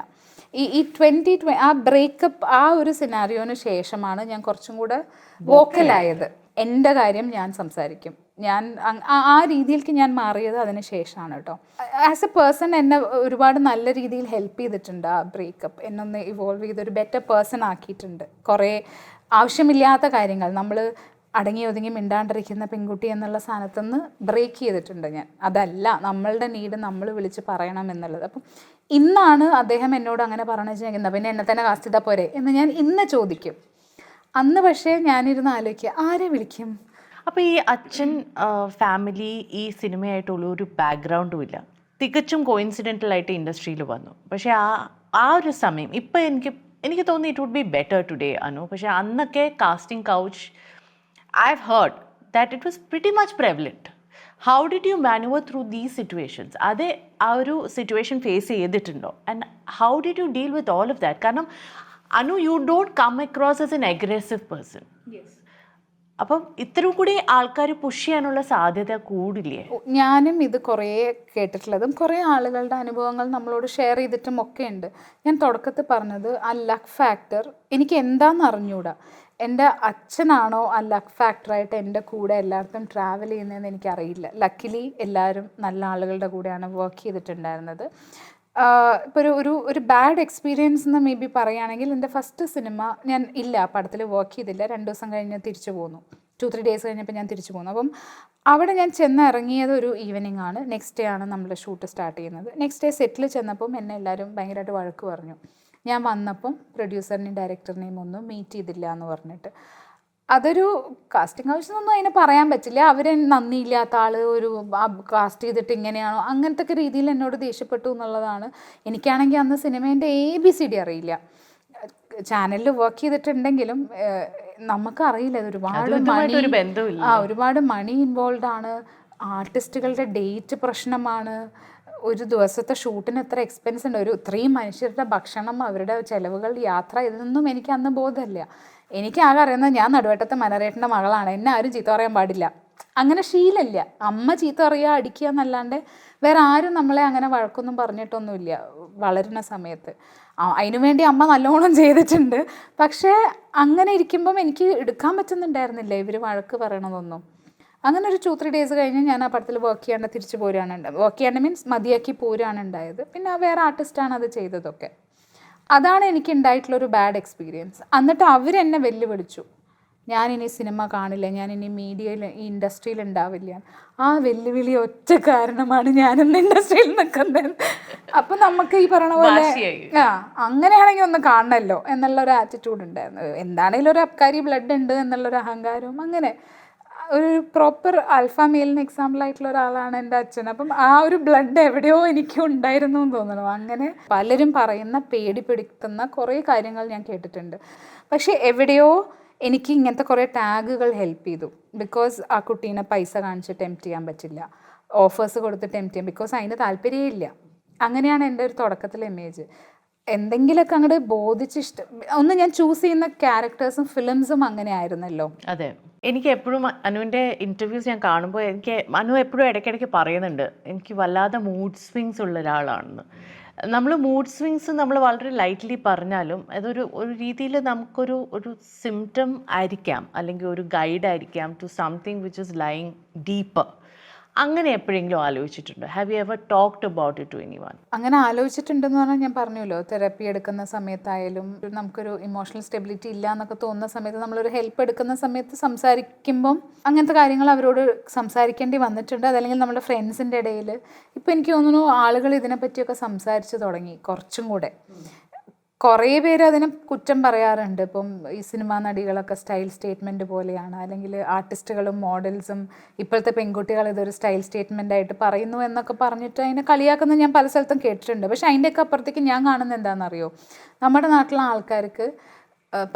ഈ 2020 ആ ബ്രേക്കപ്പ് ആ ഒരു സിനാരിയോന് ശേഷമാണ് ഞാൻ കുറച്ചും കൂടെ വോക്കലായത്. എൻ്റെ കാര്യം ഞാൻ സംസാരിക്കും, ഞാൻ ആ രീതിയിലേക്ക് ഞാൻ മാറിയത് അതിന് ശേഷമാണ് കേട്ടോ. ആസ് എ പേഴ്സൺ എന്നെ ഒരുപാട് നല്ല രീതിയിൽ ഹെൽപ്പ് ചെയ്തിട്ടുണ്ട് ആ ബ്രേക്കപ്പ്, എന്നൊന്ന് ഇവോൾവ് ചെയ്തൊരു ബെറ്റർ പേഴ്സൺ ആക്കിയിട്ടുണ്ട്. കുറേ ആവശ്യമില്ലാത്ത കാര്യങ്ങൾ, നമ്മൾ അടങ്ങി ഒതുങ്ങി മിണ്ടാണ്ടിരിക്കുന്ന പെൺകുട്ടി എന്നുള്ള സ്ഥാനത്തുനിന്ന് ബ്രേക്ക് ചെയ്തിട്ടുണ്ട് ഞാൻ. അതല്ല നമ്മളുടെ നീഡ് നമ്മൾ വിളിച്ച് പറയണം എന്നുള്ളത്. അപ്പം ഇന്നാണ് അദ്ദേഹം എന്നോട് അങ്ങനെ പറഞ്ഞു വെച്ചാൽ പിന്നെ എന്നെ തന്നെ കാസ്റ്റ് ചെയ്താൽ പോരെ എന്ന് ഞാൻ ഇന്ന് ചോദിക്കും. അന്ന് പക്ഷേ ഞാനിരുന്ന് ആലോചിക്കുക ആരെ വിളിക്കും. അപ്പോൾ ഈ അച്ഛൻ ഫാമിലി ഈ സിനിമയായിട്ടുള്ള ഒരു ബാക്ക്ഗ്രൗണ്ടും ഇല്ല, തികച്ചും കോയിൻസിഡൻ്റലായിട്ട് ഇൻഡസ്ട്രിയിൽ വന്നു. പക്ഷേ ആ ഒരു സമയം ഇപ്പം എനിക്ക് തോന്നി it would be better today Anu. പക്ഷേ അന്നൊക്കെ casting couch I've heard that it was pretty much prevalent. How did you maneuver through these situations? Are ആ ഒരു സിറ്റുവേഷൻ ഫേസ് ചെയ്തിട്ടുണ്ടോ? And how did you deal with all of that? കാരണം Anu you don't come across as an aggressive person. അപ്പം ഇത്രയും കൂടി ആൾക്കാർ push ചെയ്യാനുള്ള സാധ്യത കൂടില്ലേ? ഞാനും ഇത് കുറേ കേട്ടിട്ടുള്ളതും കുറേ ആളുകളുടെ അനുഭവങ്ങൾ നമ്മളോട് ഷെയർ ചെയ്തിട്ടും ഒക്കെ ഉണ്ട്. ഞാൻ തുടക്കത്തിൽ പറഞ്ഞത് ആ ലക്ക് ഫാക്ടർ എനിക്ക് എന്താണെന്ന് അറിഞ്ഞൂടാ. എൻ്റെ അച്ഛനാണോ ആ ലക്ക് ഫാക്ടറായിട്ട് എൻ്റെ കൂടെ എല്ലായിടത്തും ട്രാവൽ ചെയ്യുന്നതെന്ന് എനിക്കറിയില്ല. ലക്കിലി എല്ലാവരും നല്ല ആളുകളുടെ കൂടെയാണ് വർക്ക് ചെയ്തിട്ടുണ്ടായിരുന്നത്. ഇപ്പോൾ ഒരു ബാഡ് എക്സ്പീരിയൻസ് എന്ന് മേ ബി പറയുകയാണെങ്കിൽ, എൻ്റെ ഫസ്റ്റ് സിനിമ ഞാൻ ആ പടത്തിൽ വർക്ക് ചെയ്തില്ല. 2 ദിവസം കഴിഞ്ഞ് തിരിച്ചു പോന്നു. 2-3 ഡേയ്സ് കഴിഞ്ഞപ്പോൾ ഞാൻ തിരിച്ചു പോന്നു. അപ്പം അവിടെ ഞാൻ ഇറങ്ങിയത് ഒരു ഈവനിങ് ആണ്. നെക്സ്റ്റ് ഡേ ആണ് നമ്മൾ ഷൂട്ട് സ്റ്റാർട്ട് ചെയ്യുന്നത്. നെക്സ്റ്റ് ഡേ സെറ്റിൽ ചെന്നപ്പം എന്നെ എല്ലാവരും ഭയങ്കരമായിട്ട് വഴക്ക് പറഞ്ഞു. ഞാൻ വന്നപ്പം പ്രൊഡ്യൂസറിനെയും ഡയറക്ടറിനെയും ഒന്നും മീറ്റ് ചെയ്തില്ല എന്ന് പറഞ്ഞിട്ട്. അതൊരു കാസ്റ്റിംഗ് ഹൗസിനൊന്നും അതിനെ പറയാൻ പറ്റില്ല. അവർ നന്ദിയില്ലാത്ത ആൾ, ഒരു കാസ്റ്റ് ചെയ്തിട്ട് ഇങ്ങനെയാണോ അങ്ങനത്തെ ഒക്കെ രീതിയിൽ എന്നോട് ദേഷ്യപ്പെട്ടു എന്നുള്ളതാണ്. എനിക്കാണെങ്കിൽ അന്ന് സിനിമേൻ്റെ ABCD അറിയില്ല. ചാനലിൽ വർക്ക് ചെയ്തിട്ടുണ്ടെങ്കിലും നമുക്കറിയില്ല. അത് ഒരുപാട് മണി ഇൻവോൾവ് ആണ്. ആർട്ടിസ്റ്റുകളുടെ ഡേറ്റ് പ്രശ്നമാണ്. ഒരു ദിവസത്തെ ഷൂട്ടിന് എത്ര എക്സ്പെൻസ് ഉണ്ട്, ഒരു 3 മനുഷ്യരുടെ ഭക്ഷണം, അവരുടെ ചിലവുകൾ, യാത്ര, ഇതൊന്നും എനിക്ക് അന്ന് ബോധമില്ല. എനിക്ക് ആകെ അറിയുന്നത് ഞാൻ നടുവേട്ടത്തെ മനരേട്ടൻ്റെ മകളാണ്, എന്നെ ആരും ചീത്ത പറയാൻ പാടില്ല, അങ്ങനെ ശീലമില്ല. അമ്മ ചീത്ത പറയുക അടിക്കുക എന്നല്ലാണ്ട് വേറെ ആരും നമ്മളെ അങ്ങനെ വഴക്കൊന്നും പറഞ്ഞിട്ടൊന്നുമില്ല വളരുന്ന സമയത്ത്. അതിനുവേണ്ടി അമ്മ നല്ലോണം ചെയ്തിട്ടുണ്ട്. പക്ഷേ അങ്ങനെ ഇരിക്കുമ്പം എനിക്ക് എടുക്കാൻ പറ്റുന്നുണ്ടായിരുന്നില്ല ഇവർ വഴക്ക് പറയണതൊന്നും. അങ്ങനെ ഒരു 2-3 ഡേയ്സ് കഴിഞ്ഞ് ഞാൻ ആ പടത്തിൽ വർക്ക് ചെയ്യാണ്ട് തിരിച്ചു പോരുകയാണ് വർക്ക് ചെയ്യാണ്ട് മീൻസ് മതിയാക്കി പോരുകയാണ് ഉണ്ടായത്. പിന്നെ വേറെ ആർട്ടിസ്റ്റാണ് അത് ചെയ്തതൊക്കെ. അതാണ് എനിക്ക് ഉണ്ടായിട്ടുള്ളൊരു ബാഡ് എക്സ്പീരിയൻസ്. എന്നിട്ട് അവരെന്നെ വെല്ലുവിളിച്ചു, ഞാനിനി സിനിമ കാണില്ല, ഞാനിനി മീഡിയയിൽ ഈ ഇൻഡസ്ട്രിയിൽ ഉണ്ടാവില്ല. ആ വെല്ലുവിളി ഒറ്റ കാരണമാണ് ഞാനിന്ന് ഇൻഡസ്ട്രിയിൽ നിൽക്കുന്നത്. അപ്പം നമുക്ക് ഈ പറയണ പോലെ അങ്ങനെയാണെങ്കിൽ ഒന്ന് കാണണമല്ലോ എന്നുള്ളൊരു ആറ്റിറ്റ്യൂഡ് ഉണ്ടായിരുന്നു. എന്താണെങ്കിലും ഒരു അബ്കാരി ബ്ലഡ് ഉണ്ട് എന്നുള്ളൊരു അഹങ്കാരവും, അങ്ങനെ ഒരു പ്രോപ്പർ ആൽഫ മെയിലിന് എക്സാമ്പിൾ ആയിട്ടുള്ള ഒരാളാണ് എൻ്റെ അച്ഛൻ. അപ്പം ആ ഒരു ബ്ലഡ് എവിടെയോ എനിക്ക് ഉണ്ടായിരുന്നു എന്ന് തോന്നുന്നു. അങ്ങനെ പലരും പറയുന്ന പേടിപ്പെടുത്തുന്ന കുറേ കാര്യങ്ങൾ ഞാൻ കേട്ടിട്ടുണ്ട്. പക്ഷേ എവിടെയോ എനിക്ക് ഇങ്ങനത്തെ കുറേ ടാഗുകൾ ഹെൽപ്പ് ചെയ്തു. ബിക്കോസ് ആ കുട്ടീനെ പൈസ കാണിച്ച് ടെംപ്റ്റ് ചെയ്യാൻ പറ്റില്ല, ഓഫേഴ്സ് കൊടുത്ത് ടെംപ്റ്റ് ചെയ്യാം, ബിക്കോസ് അതിന് താല്പര്യമില്ല. അങ്ങനെയാണ് എൻ്റെ ഒരു തുടക്കത്തിലെ ഇമേജ്. എന്തെങ്കിലുമൊക്കെ അങ്ങോട്ട് ഒന്ന് ഞാൻ ചൂസ് ചെയ്യുന്ന ക്യാരക്ടേഴ്സും ഫിലിംസും അങ്ങനെ ആയിരുന്നല്ലോ. അതെ, എനിക്ക് എപ്പോഴും അനുവിൻ്റെ ഇൻ്റർവ്യൂസ് ഞാൻ കാണുമ്പോൾ അനു എപ്പോഴും ഇടയ്ക്കിടയ്ക്ക് പറയുന്നുണ്ട് എനിക്ക് വല്ലാതെ മൂഡ് സ്വിങ്സ് ഉള്ള ഒരാളാണെന്ന്. നമ്മൾ മൂഡ് സ്വിങ്സ് നമ്മൾ വളരെ ലൈറ്റ്ലി പറഞ്ഞാലും അതൊരു രീതിയിൽ നമുക്കൊരു സിംറ്റം ആയിരിക്കാം, അല്ലെങ്കിൽ ഒരു ഗൈഡ് ആയിരിക്കാം to something which is lying deeper. അങ്ങനെ എപ്പോഴെങ്കിലും ആലോചിച്ചിട്ടുണ്ടോ? Have you ever talked about it to anyone? അങ്ങനെ ആലോചിച്ചിട്ടുണ്ടെന്ന് പറഞ്ഞാൽ ഞാൻ പറഞ്ഞല്ലോ, തെറപ്പി എടുക്കുന്ന സമയത്തായാലും നമുക്കൊരു ഇമോഷണൽ സ്റ്റെബിലിറ്റി ഇല്ല എന്നൊക്കെ തോന്നുന്ന സമയത്ത് നമ്മളൊരു ഹെൽപ്പ് എടുക്കുന്ന സമയത്ത് സംസാരിക്കുമ്പം അങ്ങനത്തെ കാര്യങ്ങൾ അവരോട് സംസാരിക്കേണ്ടി വന്നിട്ടുണ്ട്. അതല്ലെങ്കിൽ നമ്മുടെ ഫ്രണ്ട്സിൻ്റെ ഇടയിൽ ഇപ്പം എനിക്ക് തോന്നുന്നു ആളുകൾ ഇതിനെപ്പറ്റിയൊക്കെ സംസാരിച്ച് തുടങ്ങി കുറച്ചും കൂടെ. കുറേ പേര് അതിനെ കുറ്റം പറയാറുണ്ട്. ഇപ്പം ഈ സിനിമാ നടികളൊക്കെ സ്റ്റൈൽ സ്റ്റേറ്റ്മെൻറ്റ് പോലെയാണ്, അല്ലെങ്കിൽ ആർട്ടിസ്റ്റുകളും മോഡൽസും ഇപ്പോഴത്തെ പെൺകുട്ടികൾ ഇതൊരു സ്റ്റൈൽ സ്റ്റേറ്റ്മെൻ്റ് ആയിട്ട് പറയുന്നു എന്നൊക്കെ പറഞ്ഞിട്ട് അതിനെ കളിയാക്കുന്നത് ഞാൻ പല സ്ഥലത്തും കേട്ടിട്ടുണ്ട്. പക്ഷേ അതിൻ്റെയൊക്കെ അപ്പുറത്തേക്ക് ഞാൻ കാണുന്നത് എന്താണെന്നറിയോ, നമ്മുടെ നാട്ടിലെ ആൾക്കാർക്ക്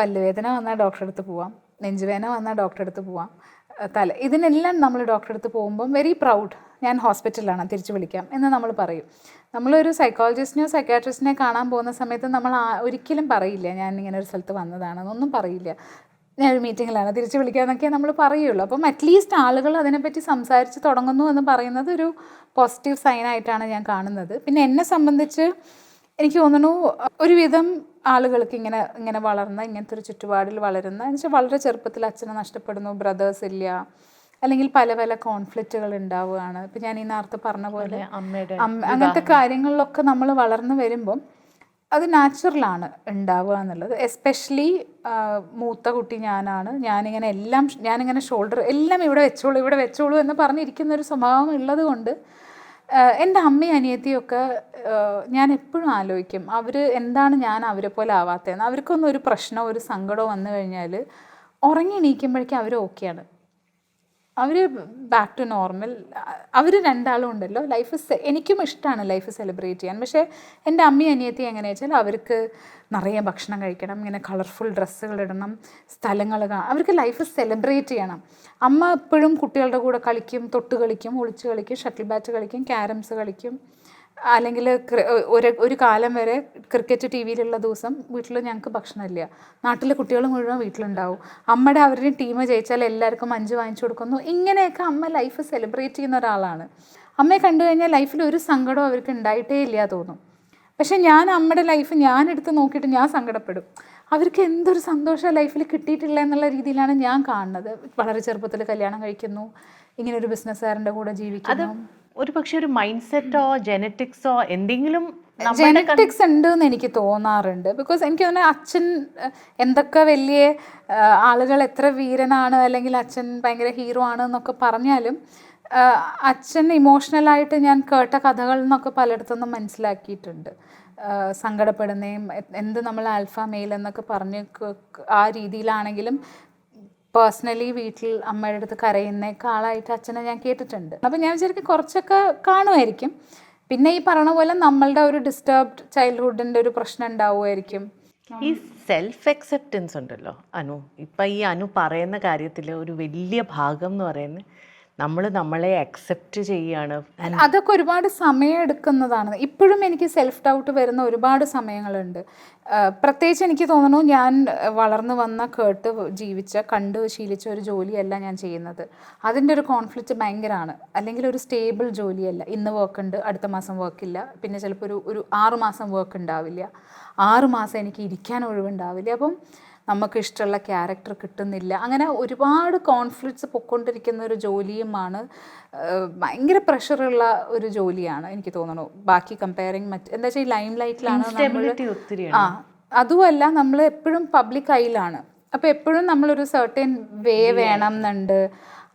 പല്ലുവേദന വന്നാൽ ഡോക്ടറെ അടുത്ത് പോവാം, നെഞ്ചുവേദന വന്നാൽ ഡോക്ടറെ അടുത്ത് പോവാം, ഇതിനെല്ലാം നമ്മൾ ഡോക്ടറെ അടുത്ത് പോകുമ്പം വെരി പ്രൗഡ്, ഞാൻ ഹോസ്പിറ്റലിലാണ് തിരിച്ചു വിളിക്കാം എന്ന് നമ്മൾ പറയും. നമ്മളൊരു സൈക്കോളജിസ്റ്റിനെയോ സൈക്കാട്രിസ്റ്റിനെ കാണാൻ പോകുന്ന സമയത്ത് നമ്മൾ ഒരിക്കലും പറയില്ല ഞാൻ ഇങ്ങനെ ഒരു സ്ഥലത്ത് വന്നതാണെന്നൊന്നും പറയില്ല, ഞാനൊരു മീറ്റിങ്ങിലാണ് തിരിച്ചു വിളിക്കാമെന്നൊക്കെ നമ്മൾ പറയുള്ളൂ. അപ്പം അറ്റ്ലീസ്റ്റ് ആളുകൾ അതിനെപ്പറ്റി സംസാരിച്ച് തുടങ്ങുന്നു എന്ന് പറയുന്നത് ഒരു പോസിറ്റീവ് സൈനായിട്ടാണ് ഞാൻ കാണുന്നത്. പിന്നെ എന്നെ സംബന്ധിച്ച് എനിക്ക് തോന്നുന്നു ഒരുവിധം ആളുകൾക്ക് ഇങ്ങനെ വളർന്ന ഇങ്ങനത്തെ ഒരു ചുറ്റുപാടിൽ വളരുന്ന എന്ന് വെച്ചാൽ വളരെ ചെറുപ്പത്തിൽ അച്ഛനെ നഷ്ടപ്പെടുന്നു, ബ്രദേഴ്സ് ഇല്ല, അല്ലെങ്കിൽ പല പല കോൺഫ്ലിക്റ്റുകൾ ഉണ്ടാവുകയാണ്. ഇപ്പം ഞാൻ ഈ നേരത്തെ പറഞ്ഞ പോലെ അങ്ങനത്തെ കാര്യങ്ങളിലൊക്കെ നമ്മൾ വളർന്നു വരുമ്പം അത് നാച്ചുറലാണ് ഉണ്ടാവുക എന്നുള്ളത്. എസ്പെഷ്യലി മൂത്ത കുട്ടി ഞാനിങ്ങനെ ഷോൾഡർ എല്ലാം ഇവിടെ വെച്ചോളൂ എന്ന് പറഞ്ഞിരിക്കുന്നൊരു സ്വഭാവം ഉള്ളത് കൊണ്ട് എൻ്റെ അമ്മയും അനിയത്തിയൊക്കെ ഞാൻ എപ്പോഴും ആലോചിക്കും എന്താണ് ഞാൻ അവരെ പോലെ ആവാത്തതെന്ന്. അവർക്കൊന്നും ഒരു പ്രശ്നമോ ഒരു സങ്കടമോ വന്നു കഴിഞ്ഞാൽ ഉറങ്ങി എണീക്കുമ്പോഴേക്കും അവർ ഓക്കെയാണ്, അവർ ബാക്ക് ടു നോർമൽ. അവർ രണ്ടാളും ഉണ്ടല്ലോ, എനിക്കും ഇഷ്ടമാണ് ലൈഫ് സെലിബ്രേറ്റ് ചെയ്യാൻ. പക്ഷേ എൻ്റെ അമ്മയും അനിയത്തി എങ്ങനെയാ വെച്ചാൽ അവർക്ക് നിറയെ ഭക്ഷണം കഴിക്കണം, ഇങ്ങനെ കളർഫുൾ ഡ്രസ്സുകൾ ഇടണം, സ്ഥലങ്ങൾ അവർക്ക് ലൈഫ് സെലിബ്രേറ്റ് ചെയ്യണം. അമ്മ എപ്പോഴും കുട്ടികളുടെ കൂടെ കളിക്കും, തൊട്ട് കളിക്കും, ഒളിച്ച് കളിക്കും, ഷട്ടിൽ ബാറ്റ് കളിക്കും, ക്യാരംസ് കളിക്കും, അല്ലെങ്കിൽ ഒരു കാലം വരെ ക്രിക്കറ്റ് ടി വിയിലുള്ള ദിവസം വീട്ടിൽ ഞങ്ങൾക്ക് ഭക്ഷണമില്ല, നാട്ടിലെ കുട്ടികൾ മുഴുവൻ വീട്ടിലുണ്ടാവും, അവരുടെ ടീം ജയിച്ചാൽ എല്ലാവർക്കും മഞ്ച് വാങ്ങിച്ചു കൊടുക്കുന്നു. ഇങ്ങനെയൊക്കെ അമ്മ ലൈഫ് സെലിബ്രേറ്റ് ചെയ്യുന്ന ഒരാളാണ്. അമ്മയെ കണ്ടു കഴിഞ്ഞാൽ ലൈഫിൽ ഒരു സങ്കടവും അവർക്ക് ഉണ്ടായിട്ടേ ഇല്ല തോന്നും. പക്ഷെ ഞാൻ അമ്മയുടെ ലൈഫ് എടുത്ത് നോക്കിയിട്ട് ഞാൻ സങ്കടപ്പെടും. അവർക്ക് എന്തൊരു സന്തോഷം ലൈഫിൽ കിട്ടിയിട്ടില്ല എന്നുള്ള രീതിയിലാണ് ഞാൻ കാണുന്നത്. വളരെ ചെറുപ്പത്തിൽ കല്യാണം കഴിക്കുന്നു, ഇങ്ങനെ ഒരു ബിസിനസ്സുകാരൻ്റെ കൂടെ ജീവിക്കുന്നു. ഒരു പക്ഷേ ഒരു മൈൻഡ് സെറ്റോ ജെനറ്റിക്സോ എന്തെങ്കിലും ജെനറ്റിക്സ് ഉണ്ട് എന്ന് എനിക്ക് തോന്നാറുണ്ട്. ബിക്കോസ് എനിക്ക് തോന്നുന്നത് അച്ഛൻ എന്തൊക്കെ വലിയ ആളുകൾ എത്ര വീരനാണ് അല്ലെങ്കിൽ അച്ഛൻ ഭയങ്കര ഹീറോ ആണ് എന്നൊക്കെ പറഞ്ഞാലും അച്ഛൻ ഇമോഷണലായിട്ട് ഞാൻ കേട്ട കഥകളിൽ നിന്നൊക്കെ പലയിടത്തുനിന്നും മനസ്സിലാക്കിയിട്ടുണ്ട്. സങ്കടപ്പെടുന്നതും നമ്മൾ ആൽഫ മെയിൽ എന്നൊക്കെ പറഞ്ഞ് ആ രീതിയിലാണെങ്കിലും പേഴ്സണലി വീട്ടിൽ അമ്മയുടെ അടുത്ത് കരയുന്നേക്ക ആളായിട്ട് അച്ഛനെ ഞാൻ കേട്ടിട്ടുണ്ട്. അപ്പം ഞാൻ വിചാരിക്കും കുറച്ചൊക്കെ കാണുമായിരിക്കും. പിന്നെ ഈ പറഞ്ഞ പോലെ നമ്മളുടെ ഒരു ഡിസ്റ്റർബ്ഡ് ചൈൽഡ്ഹുഡിൻ്റെ ഒരു പ്രശ്നം ഉണ്ടാവുമായിരിക്കും. ഈ സെൽഫ് അക്സെപ്റ്റൻസ് ഉണ്ടല്ലോ അനു, ഇപ്പം ഈ അനു പറയുന്ന കാര്യത്തിൽ ഒരു വലിയ ഭാഗം എന്ന് പറയുന്നത് നമ്മൾ നമ്മളെ അക്സെപ്റ്റ് ചെയ്യാണ്. അതൊക്കെ ഒരുപാട് സമയം എടുക്കുന്നതാണ്. ഇപ്പോഴും എനിക്ക് സെൽഫ് ഡൗട്ട് വരുന്ന ഒരുപാട് സമയങ്ങളുണ്ട്. പ്രത്യേകിച്ച് എനിക്ക് തോന്നുന്നു ഞാൻ വളർന്നു വന്ന കണ്ട് ശീലിച്ച ഒരു ജോലിയല്ല ഞാൻ ചെയ്യുന്നത്. അതിൻ്റെ ഒരു കോൺഫ്ലിക്റ്റ് ഭയങ്കരമാണ്. അല്ലെങ്കിൽ ഒരു സ്റ്റേബിൾ ജോലിയല്ല. ഇന്ന് വർക്ക് ഉണ്ട്, അടുത്ത മാസം വർക്കില്ല, പിന്നെ ചിലപ്പോൾ ഒരു 6 മാസം വർക്ക് ഉണ്ടാവില്ല, 6 മാസം എനിക്ക് ഇരിക്കാൻ ഒഴിവുണ്ടാവില്ല, അപ്പം നമുക്ക് ഇഷ്ടമുള്ള ക്യാരക്ടർ കിട്ടുന്നില്ല. അങ്ങനെ ഒരുപാട് കോൺഫ്ലിക്ട്സ് പൊയ്ക്കൊണ്ടിരിക്കുന്ന ഒരു ജോലിയുമാണ്. ഭയങ്കര പ്രഷറുള്ള ഒരു ജോലിയാണ് എനിക്ക് തോന്നുന്നു. ബാക്കി കമ്പയറിങ് എന്താ വെച്ചാൽ ഈ ലൈം ലൈറ്റിലാണ് അതുമല്ല നമ്മൾ എപ്പോഴും പബ്ലിക് ഐയിലാണ്. അപ്പോൾ എപ്പോഴും നമ്മളൊരു സർട്ടൻ വേ വേണം എന്നുണ്ട്,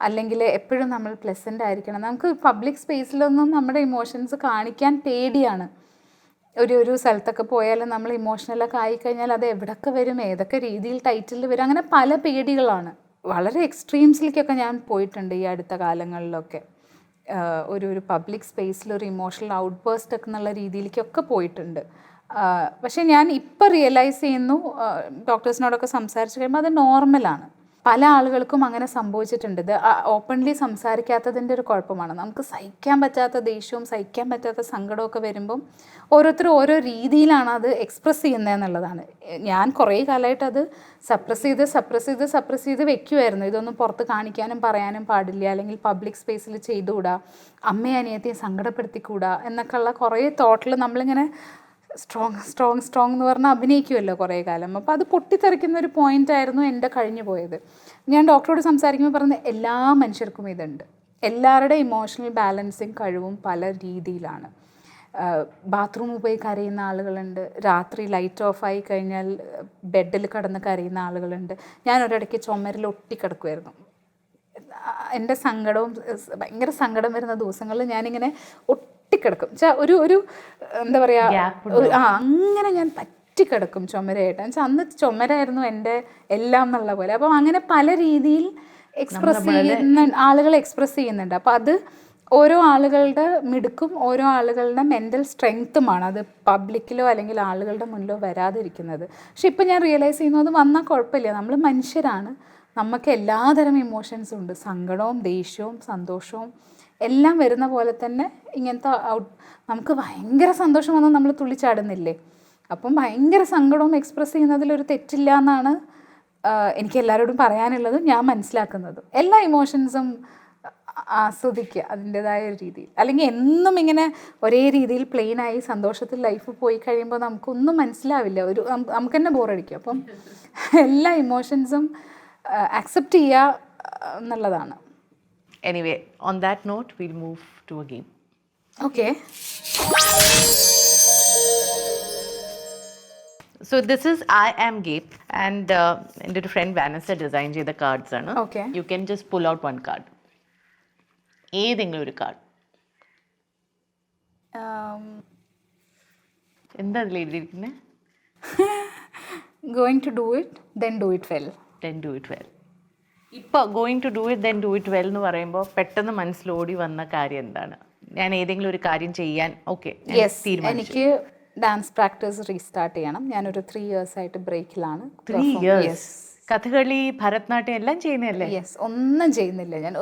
അല്ലെങ്കിൽ എപ്പോഴും നമ്മൾ പ്ലസൻ്റ് ആയിരിക്കണം. നമുക്ക് പബ്ലിക് സ്പേസിലൊന്നും നമ്മുടെ ഇമോഷൻസ് കാണിക്കാൻ പേടിയാണ്. ഒരു സ്ഥലത്തൊക്കെ പോയാലും നമ്മൾ ഇമോഷണലൊക്കെ ആയിക്കഴിഞ്ഞാൽ അത് എവിടെയൊക്കെ വരും, ഏതൊക്കെ രീതിയിൽ ടൈറ്റിൽ വരും, അങ്ങനെ പല പേടികളാണ്. വളരെ എക്സ്ട്രീംസിലേക്കൊക്കെ ഞാൻ പോയിട്ടുണ്ട് ഈ അടുത്ത കാലങ്ങളിലൊക്കെ. ഒരു പബ്ലിക് സ്പേസിൽ ഒരു ഇമോഷണൽ ഔട്ട് ബേസ്റ്റ് ഒക്കെ എന്നുള്ള രീതിയിലേക്കൊക്കെ പോയിട്ടുണ്ട്. പക്ഷേ ഞാൻ ഇപ്പോൾ റിയലൈസ് ചെയ്യുന്നു, ഡോക്ടേഴ്സിനോടൊക്കെ സംസാരിച്ച് കഴിയുമ്പോൾ അത് നോർമലാണ്. പല ആളുകൾക്കും അങ്ങനെ സംഭവിച്ചിട്ടുണ്ട്. ഇത് ഓപ്പൺലി സംസാരിക്കാത്തതിൻ്റെ ഒരു കുഴപ്പമാണ്. നമുക്ക് സഹിക്കാൻ പറ്റാത്ത ദേഷ്യവും സഹിക്കാൻ പറ്റാത്ത സങ്കടമൊക്കെ വരുമ്പം ഓരോരുത്തരും ഓരോ രീതിയിലാണ് അത് എക്സ്പ്രസ് ചെയ്യുന്നതെന്നുള്ളതാണ്. ഞാൻ കുറേ കാലമായിട്ട് അത് സപ്രസ് ചെയ്ത് വെക്കുമായിരുന്നു. ഇതൊന്നും പുറത്ത് കാണിക്കാനും പറയാനും പാടില്ല, അല്ലെങ്കിൽ പബ്ലിക് സ്പേസിൽ ചെയ്തുകൂടാ, അമ്മയെ അനിയത്തിയെ സങ്കടപ്പെടുത്തിക്കൂടാ എന്നൊക്കെയുള്ള കുറേ തോട്ടിൽ നമ്മളിങ്ങനെ സ്ട്രോങ് എന്ന് പറഞ്ഞാൽ അഭിനയിക്കുമല്ലോ കുറേ കാലം. അപ്പോൾ അത് പൊട്ടിത്തെറിക്കുന്ന ഒരു പോയിൻ്റായിരുന്നു എൻ്റെ കഴിഞ്ഞു പോയത്. ഞാൻ ഡോക്ടറോട് സംസാരിക്കുമ്പോൾ പറഞ്ഞത് എല്ലാ മനുഷ്യർക്കും ഇതുണ്ട്, എല്ലാവരുടെ ഇമോഷണൽ ബാലൻസിങ് കഴിവും പല രീതിയിലാണ്. ബാത്റൂമിൽ പോയി കരയുന്ന ആളുകളുണ്ട്, രാത്രി ലൈറ്റ് ഓഫ് ആയി കഴിഞ്ഞാൽ ബെഡിൽ കിടന്ന് കരയുന്ന ആളുകളുണ്ട്. ഞാൻ ഒരിടയ്ക്ക് ചുമരിൽ ഒട്ടിക്കിടക്കുമായിരുന്നു. എൻ്റെ സങ്കടവും ഭയങ്കര സങ്കടം വരുന്ന ദിവസങ്ങളിൽ ഞാനിങ്ങനെ ഒട്ടിക്കിടക്കും. ഒരു എന്താ പറയുക, അങ്ങനെ ഞാൻ പറ്റിക്കിടക്കും ചുമരയായിട്ട്. എന്നുവെച്ചാൽ അന്ന് ചുമരായിരുന്നു എൻ്റെ എല്ലാം എന്നുള്ള പോലെ. അപ്പം അങ്ങനെ പല രീതിയിൽ എക്സ്പ്രസ് ചെയ്യുന്ന ആളുകൾ എക്സ്പ്രസ് ചെയ്യുന്നുണ്ട്. അപ്പോൾ അത് ഓരോ ആളുകളുടെ മിടുക്കും ഓരോ ആളുകളുടെ മെൻ്റൽ സ്ട്രെങ്ത്തുമാണ് അത് പബ്ലിക്കിലോ അല്ലെങ്കിൽ ആളുകളുടെ മുന്നിലോ വരാതിരിക്കുന്നത്. പക്ഷെ ഇപ്പം ഞാൻ റിയലൈസ് ചെയ്യുന്നത് വന്നാൽ കുഴപ്പമില്ല, നമ്മൾ മനുഷ്യരാണ്, നമുക്ക് എല്ലാതരം ഇമോഷൻസും ഉണ്ട്. സങ്കടവും ദേഷ്യവും സന്തോഷവും എല്ലാം വരുന്ന പോലെ തന്നെ ഇങ്ങനത്തെ നമുക്ക് ഭയങ്കര സന്തോഷം വന്നാൽ നമ്മൾ തുള്ളിച്ചാടുന്നില്ലേ? അപ്പം ഭയങ്കര സങ്കടവും എക്സ്പ്രസ് ചെയ്യുന്നതിലൊരു തെറ്റില്ല എന്നാണ് എനിക്ക് എല്ലാവരോടും പറയാനുള്ളത്, ഞാൻ മനസ്സിലാക്കുന്നത്. എല്ലാ ഇമോഷൻസും ആസ്വദിക്കുക അതിൻ്റെതായ ഒരു രീതിയിൽ. അല്ലെങ്കിൽ എന്നും ഇങ്ങനെ ഒരേ രീതിയിൽ പ്ലെയിനായി സന്തോഷത്തിൽ ലൈഫ് പോയി കഴിയുമ്പോൾ നമുക്കൊന്നും മനസ്സിലാവില്ല, നമുക്ക് തന്നെ ബോറടിക്കും. അപ്പം എല്ലാ ഇമോഷൻസും അക്സെപ്റ്റ് ചെയ്യുക എന്നുള്ളതാണ്. Anyway, on that note will move to a game. Okay. So this is I am game and എൻ്റെ ഒരു ഫ്രണ്ട് വാനസ ഡിസൈൻ ചെയ്ത കാർഡ്സ് ആണ്. Okay. You can just pull out one card. ഏതെങ്കിലും ഒരു കാർഡ്. എന്താ അതിൽ എഴുതിയിരിക്കുന്നത്? Going to do it, then do it well. Then do it well. ഇപ്പോൾ going to do it, then do it well എന്ന് പറയുമ്പോൾ പെട്ടെന്ന് മനസ്സിലോടി വന്ന കാര്യം എന്താണ്? ഞാൻ ഏതെങ്കിലും ഒരു കാര്യം ചെയ്യാൻ എനിക്ക് ഡാൻസ് പ്രാക്ടീസ് റീസ്റ്റാർട്ട് ചെയ്യണം. ഞാനൊരു 3 years ആയിട്ട് ബ്രേക്കിലാണ്. 3 years? കഥകളി, ഭരതനാട്യം എല്ലാം ചെയ്യുന്നതല്ലേ? യെസ്, ഒന്നും ചെയ്യുന്നില്ല ഞാൻ.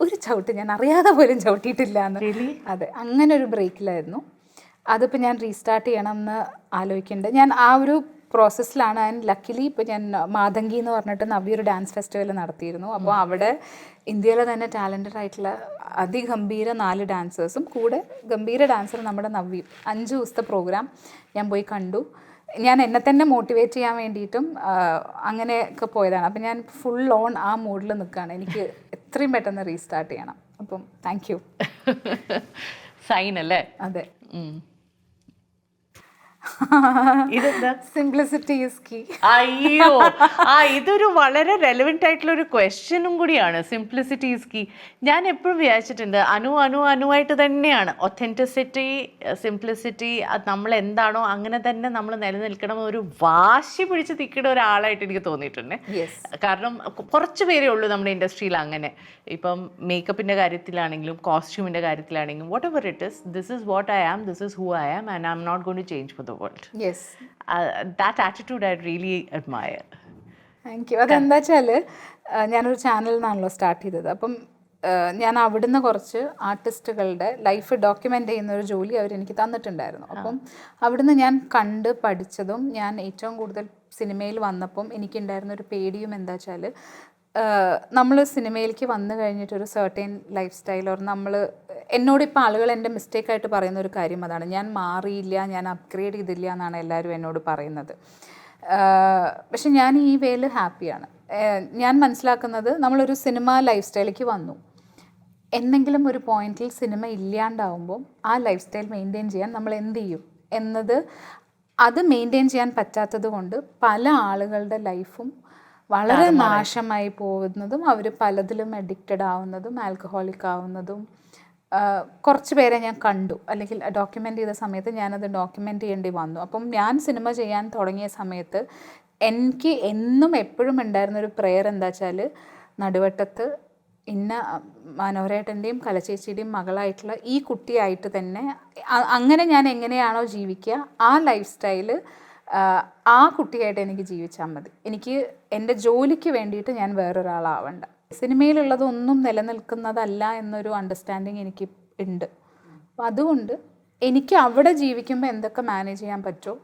ഒരു ചവിട്ട് ഞാൻ അറിയാതെ പോലും ചവിട്ടിയിട്ടില്ല എന്ന്. അതെ, അങ്ങനെ ഒരു ബ്രേക്കിലായിരുന്നു. അതിപ്പോൾ ഞാൻ റീസ്റ്റാർട്ട് ചെയ്യണം എന്ന് ആലോചിക്കുന്നുണ്ട്. ഞാൻ ആ ഒരു പ്രോസസ്സിലാണ്. ആൻഡ് ലക്കിലി ഇപ്പോൾ ഞാൻ മാതങ്കി എന്ന് പറഞ്ഞിട്ട് നവ്യൊരു ഡാൻസ് ഫെസ്റ്റിവൽ നടത്തിയിരുന്നു. അപ്പോൾ അവിടെ ഇന്ത്യയിലെ തന്നെ ടാലൻറ്റഡ് ആയിട്ടുള്ള അതിഗംഭീര 4 ഡാൻസേഴ്സും കൂടെ ഗംഭീര ഡാൻസർ നമ്മുടെ നവ്യ, 5 ദിവസത്തെ പ്രോഗ്രാം ഞാൻ പോയി കണ്ടു. ഞാൻ എന്നെ തന്നെ മോട്ടിവേറ്റ് ചെയ്യാൻ വേണ്ടിയിട്ടും അങ്ങനെയൊക്കെ പോയതാണ്. അപ്പം ഞാൻ ഫുൾ ഓൺ ആ മൂഡിൽ നിൽക്കുകയാണ്. എനിക്ക് എത്രയും പെട്ടെന്ന് റീസ്റ്റാർട്ട് ചെയ്യണം. അപ്പം താങ്ക് യു. സൈൻ അല്ലേ? അതെ. ഇതെന്താ? Simplicity is key. അയ്യോ, ഇതൊരു വളരെ റെലവെന്റ് ആയിട്ടുള്ള ഒരു ക്വസ്റ്റ്യനും കൂടിയാണ്. Simplicity is key. ഞാൻ എപ്പോഴും വിചാരിച്ചിട്ടുണ്ട് അനുവായിട്ട് തന്നെയാണ്. ഒത്തൻറ്റിസിറ്റി, സിംപ്ലിസിറ്റി, അത് നമ്മൾ എന്താണോ അങ്ങനെ തന്നെ നമ്മൾ നിലനിൽക്കണം ഒരു വാശി പിടിച്ച് നിൽക്കുന്ന ഒരാളായിട്ട് എനിക്ക് തോന്നിയിട്ടുണ്ട്. കാരണം കുറച്ച് പേരേ ഉള്ളൂ നമ്മുടെ ഇൻഡസ്ട്രിയിൽ അങ്ങനെ. ഇപ്പം മേക്കപ്പിൻ്റെ കാര്യത്തിലാണെങ്കിലും കോസ്റ്റ്യൂമിൻ്റെ കാര്യത്തിലാണെങ്കിലും whatever it is, this is what I am, this is who I am and I am not going to change for the world. Yes. That attitude I really admire. Thank you. അതെന്താ വെച്ചാൽ ഞാനൊരു ചാനലിനാണല്ലോ start ചെയ്തത്. അപ്പം ഞാൻ അവിടുന്ന് കുറച്ച് ആർട്ടിസ്റ്റുകളുടെ life document ചെയ്യുന്നൊരു ജോലി അവരെനിക്ക് തന്നിട്ടുണ്ടായിരുന്നു. അപ്പം അവിടുന്ന് ഞാൻ കണ്ട് പഠിച്ചതും ഞാൻ ഏറ്റവും കൂടുതൽ സിനിമയിൽ വന്നപ്പം എനിക്കുണ്ടായിരുന്നൊരു പേടിയും എന്താ വെച്ചാൽ, നമ്മൾ സിനിമയിലേക്ക് വന്നു കഴിഞ്ഞിട്ടൊരു സർട്ടൈൻ ലൈഫ് സ്റ്റൈൽ ഓർ എന്നോടിപ്പോൾ ആളുകൾ എൻ്റെ മിസ്റ്റേക്കായിട്ട് പറയുന്ന ഒരു കാര്യം അതാണ്, ഞാൻ മാറിയില്ല, ഞാൻ അപ്ഗ്രേഡ് ചെയ്തില്ല എന്നാണ് എല്ലാവരും എന്നോട് പറയുന്നത്. പക്ഷെ ഞാൻ ഈ വേയിൽ ഹാപ്പിയാണ്. ഞാൻ മനസ്സിലാക്കുന്നത് നമ്മളൊരു സിനിമ ലൈഫ് സ്റ്റൈലിലേക്ക് വന്നു, എന്തെങ്കിലും ഒരു പോയിന്റിൽ സിനിമ ഇല്ലാണ്ടാവുമ്പോൾ ആ ലൈഫ് സ്റ്റൈൽ മെയിൻറ്റെയിൻ ചെയ്യാൻ നമ്മൾ എന്ത് ചെയ്യും എന്നത്, അത് മെയിൻറ്റെയിൻ ചെയ്യാൻ പറ്റാത്തത് കൊണ്ട് പല ആളുകളുടെ ലൈഫും വളരെ നാശമായി പോകുന്നതും അവർ പലതിലും അഡിക്റ്റഡ് ആവുന്നതും ആൽക്കഹോളിക് ആവുന്നതും കുറച്ച് പേരെ ഞാൻ കണ്ടു. അല്ലെങ്കിൽ ഡോക്യുമെൻ്റ് ചെയ്ത സമയത്ത് ഞാനത് ഡോക്യുമെൻ്റ് ചെയ്യേണ്ടി വന്നു. അപ്പം ഞാൻ സിനിമ ചെയ്യാൻ തുടങ്ങിയ സമയത്ത് എനിക്ക് എന്നും എപ്പോഴും ഉണ്ടായിരുന്നൊരു പ്രെയർ എന്താ വെച്ചാൽ, നടുവട്ടത്ത് ഇന്ന മനോഹരേട്ടൻ്റെയും കലച്ചേച്ചിയുടെയും മകളായിട്ടുള്ള ഈ കുട്ടിയായിട്ട് തന്നെ അങ്ങനെ ഞാൻ എങ്ങനെയാണോ ജീവിക്കുക ആ ലൈഫ് സ്റ്റൈല് ആ കുട്ടിയായിട്ട് എനിക്ക് ജീവിച്ചാൽ മതി. എനിക്ക് എൻ്റെ ജോലിക്ക് വേണ്ടിയിട്ട് ഞാൻ വേറൊരാളാവണ്ട. സിനിമയിലുള്ളതൊന്നും നിലനിൽക്കുന്നതല്ല എന്നൊരു അണ്ടർസ്റ്റാൻഡിങ് എനിക്ക് ഉണ്ട്. അപ്പം അതുകൊണ്ട് എനിക്ക് അവിടെ ജീവിക്കുമ്പോൾ എന്തൊക്കെ മാനേജ് ചെയ്യാൻ പറ്റുമോ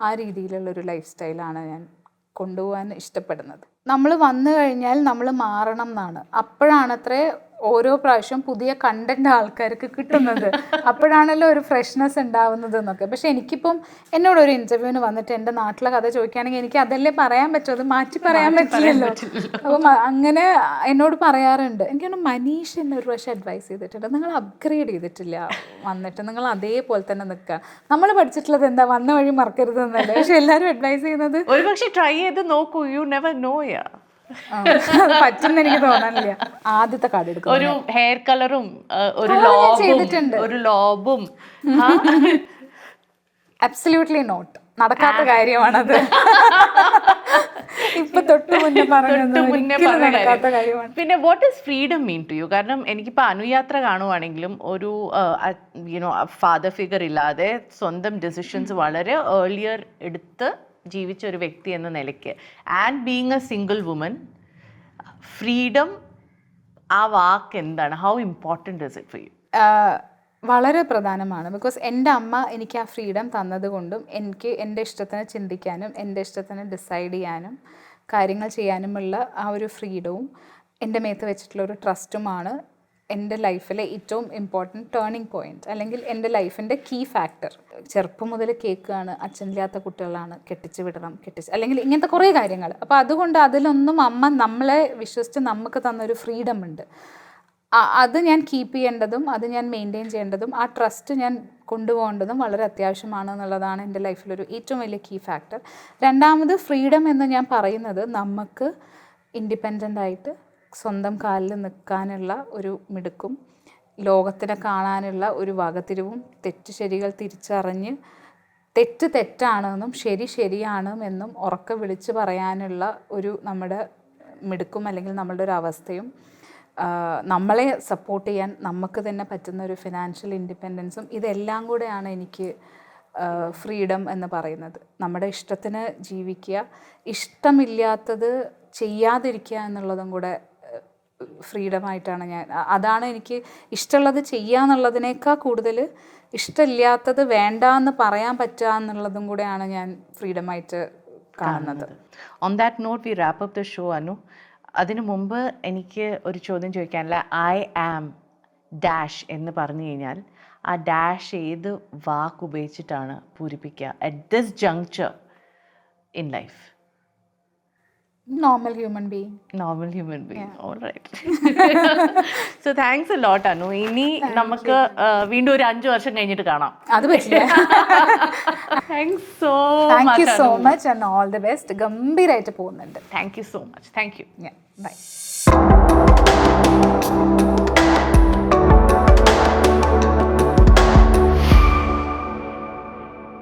ആ രീതിയിലുള്ളൊരു ലൈഫ് സ്റ്റൈലാണ് ഞാൻ കൊണ്ടുപോകാൻ ഇഷ്ടപ്പെടുന്നത്. നമ്മൾ വന്നു കഴിഞ്ഞാൽ നമ്മൾ മാറണം എന്നാണ്. അപ്പോഴാണത്രേ ഓരോ പ്രാവശ്യം പുതിയ കണ്ടന്റ് ആൾക്കാർക്ക് കിട്ടുന്നത്. അപ്പോഴാണല്ലോ ഒരു ഫ്രഷ്നെസ് ഉണ്ടാവുന്നത് എന്നൊക്കെ. പക്ഷെ എനിക്കിപ്പം എന്നോടൊരു ഇൻ്റർവ്യൂവിന് വന്നിട്ട് എൻ്റെ നാട്ടിലെ കഥ ചോദിക്കുകയാണെങ്കിൽ എനിക്ക് അതല്ലേ പറയാൻ പറ്റും, അത് മാറ്റി പറയാൻ പറ്റില്ലല്ലോ. അപ്പം അങ്ങനെ എന്നോട് പറയാറുണ്ട്. എനിക്കാണ് മനീഷ് എന്നെ ഒരു പ്രാവശ്യം അഡ്വൈസ് ചെയ്തിട്ടുണ്ട്, നിങ്ങൾ അപ്ഗ്രേഡ് ചെയ്തിട്ടില്ല വന്നിട്ട്, നിങ്ങൾ അതേപോലെ തന്നെ നിൽക്കുക. നമ്മൾ പഠിച്ചിട്ടുള്ളത് എന്താ, വന്ന വഴി മറക്കരുത് എന്നല്ലേ. പക്ഷെ എല്ലാവരും അഡ്വൈസ് ചെയ്യുന്നത് ഒരു പക്ഷെ ട്രൈ ചെയ്ത് നോക്കൂ, യു നെവർ നോ. പറ്റുന്ന എനിക്ക് തോന്നാനില്ല. ആദ്യത്തെ കാർഡ് എടുക്കും, ഒരു ഹെയർ കളറും ഒരു ലോബും അബ്സല്യൂട്ട്ലി നോട്ട്, നടക്കാത്ത കാര്യമാണത്. ഇപ്പൊ തൊട്ട് മുന്നേ നടക്കാത്ത കാര്യമാണ്. പിന്നെ what is freedom mean to you? കാരണം എനിക്കിപ്പോൾ അനുയാത്ര കാണുവാണെങ്കിലും ഒരു ഫാദർ ഫിഗർ ഇല്ലാതെ സ്വന്തം ഡിസിഷൻസ് വളരെ ഏർലിയർ എടുത്ത് ജീവിച്ച ഒരു വ്യക്തി എന്ന നിലയ്ക്ക്, and being a single woman, freedom ആ വാക്ക് എന്താണ്? How important is it for you? വളരെ പ്രധാനമാണ്. ബിക്കോസ് എൻ്റെ അമ്മ എനിക്ക് ആ ഫ്രീഡം തന്നത് കൊണ്ടും എനിക്ക് എൻ്റെ ഇഷ്ടത്തിന് ചിന്തിക്കാനും എൻ്റെ ഇഷ്ടത്തിന് ഡിസൈഡ് ചെയ്യാനും കാര്യങ്ങൾ ചെയ്യാനുമുള്ള ആ ഒരു ഫ്രീഡവും എൻ്റെ മേത്ത് വെച്ചിട്ടുള്ള ഒരു ട്രസ്റ്റുമാണ് എൻ്റെ ലൈഫിലെ ഏറ്റവും ഇമ്പോർട്ടൻറ്റ് ടേണിംഗ് പോയിൻറ്റ്, അല്ലെങ്കിൽ എൻ്റെ ലൈഫിൻ്റെ കീ ഫാക്ടർ. ചെറുപ്പം മുതൽ കേൾക്കുകയാണ് അച്ഛനില്ലാത്ത കുട്ടികളാണ്, കെട്ടിച്ച് വിടണം, അല്ലെങ്കിൽ ഇങ്ങനത്തെ കുറേ കാര്യങ്ങൾ. അപ്പോൾ അതുകൊണ്ട് അതിലൊന്നും അമ്മ നമ്മളെ വിശ്വസിച്ച് നമുക്ക് തന്നൊരു ഫ്രീഡം ഉണ്ട്. അത് ഞാൻ കീപ്പ് ചെയ്യേണ്ടതും അത് ഞാൻ മെയിൻറ്റെയിൻ ചെയ്യേണ്ടതും ആ ട്രസ്റ്റ് ഞാൻ കൊണ്ടുപോകേണ്ടതും വളരെ അത്യാവശ്യമാണ് എന്നുള്ളതാണ് എൻ്റെ ലൈഫിലൊരു ഏറ്റവും വലിയ കീ ഫാക്ടർ. രണ്ടാമത്, ഫ്രീഡം എന്ന് ഞാൻ പറയുന്നത് നമുക്ക് ഇൻഡിപെൻഡൻ്റ് ആയിട്ട് സ്വന്തം കാലിൽ നിൽക്കാനുള്ള ഒരു മിടുക്കും, ലോകത്തിനെ കാണാനുള്ള ഒരു വകതിരിവും, തെറ്റ് ശരികൾ തിരിച്ചറിഞ്ഞ് തെറ്റ് തെറ്റാണെന്നും ശരി ശരിയാണെന്നും ഉറക്കെ വിളിച്ച് പറയാനുള്ള ഒരു നമ്മുടെ മിടുക്കും, അല്ലെങ്കിൽ നമ്മളുടെ ഒരു അവസ്ഥയും, നമ്മളെ സപ്പോർട്ട് ചെയ്യാൻ നമുക്ക് തന്നെ പറ്റുന്ന ഒരു ഫിനാൻഷ്യൽ ഇൻഡിപെൻഡൻസും, ഇതെല്ലാം കൂടെയാണ് എനിക്ക് ഫ്രീഡം എന്ന് പറയുന്നത്. നമ്മുടെ ഇഷ്ടത്തിന് ജീവിക്കുക, ഇഷ്ടമില്ലാത്തത് ചെയ്യാതിരിക്കുക എന്നുള്ളതും കൂടെ ഫ്രീഡമായിട്ടാണ് ഞാൻ. അതാണ് എനിക്ക് ഇഷ്ടമുള്ളത് ചെയ്യുക എന്നുള്ളതിനേക്കാൾ കൂടുതൽ ഇഷ്ടമില്ലാത്തത് വേണ്ട എന്ന് പറയാൻ പറ്റുക എന്നുള്ളതും കൂടെയാണ് ഞാൻ ഫ്രീഡമായിട്ട് കാണുന്നത്. On that note we wrap up the show, Anu. അതിനു മുമ്പ് എനിക്ക് ഒരു ചോദ്യം ചോദിക്കാനില്ല. ഐ ആം ഡാഷ് എന്ന് പറഞ്ഞു കഴിഞ്ഞാൽ ആ ഡാഷ് ഏത് വാക്ക് ഉപയോഗിച്ചിട്ടാണ് പൂരിപ്പിക്കുക at this juncture in life? Normal human being. Normal human being. Yeah. All right. So thanks a lot, Anu. ഇനി നമുക്ക് വീണ്ടും ഒരു 5 വർഷം കഴിഞ്ഞിട്ട് കാണാം. അത് പറ്റില്ല. Thanks so much. Thank you so much and all the best. ഗംഭീരമായിട്ട് പോകുന്നുണ്ട്. Thank you so much. Thank you. Yeah. Bye.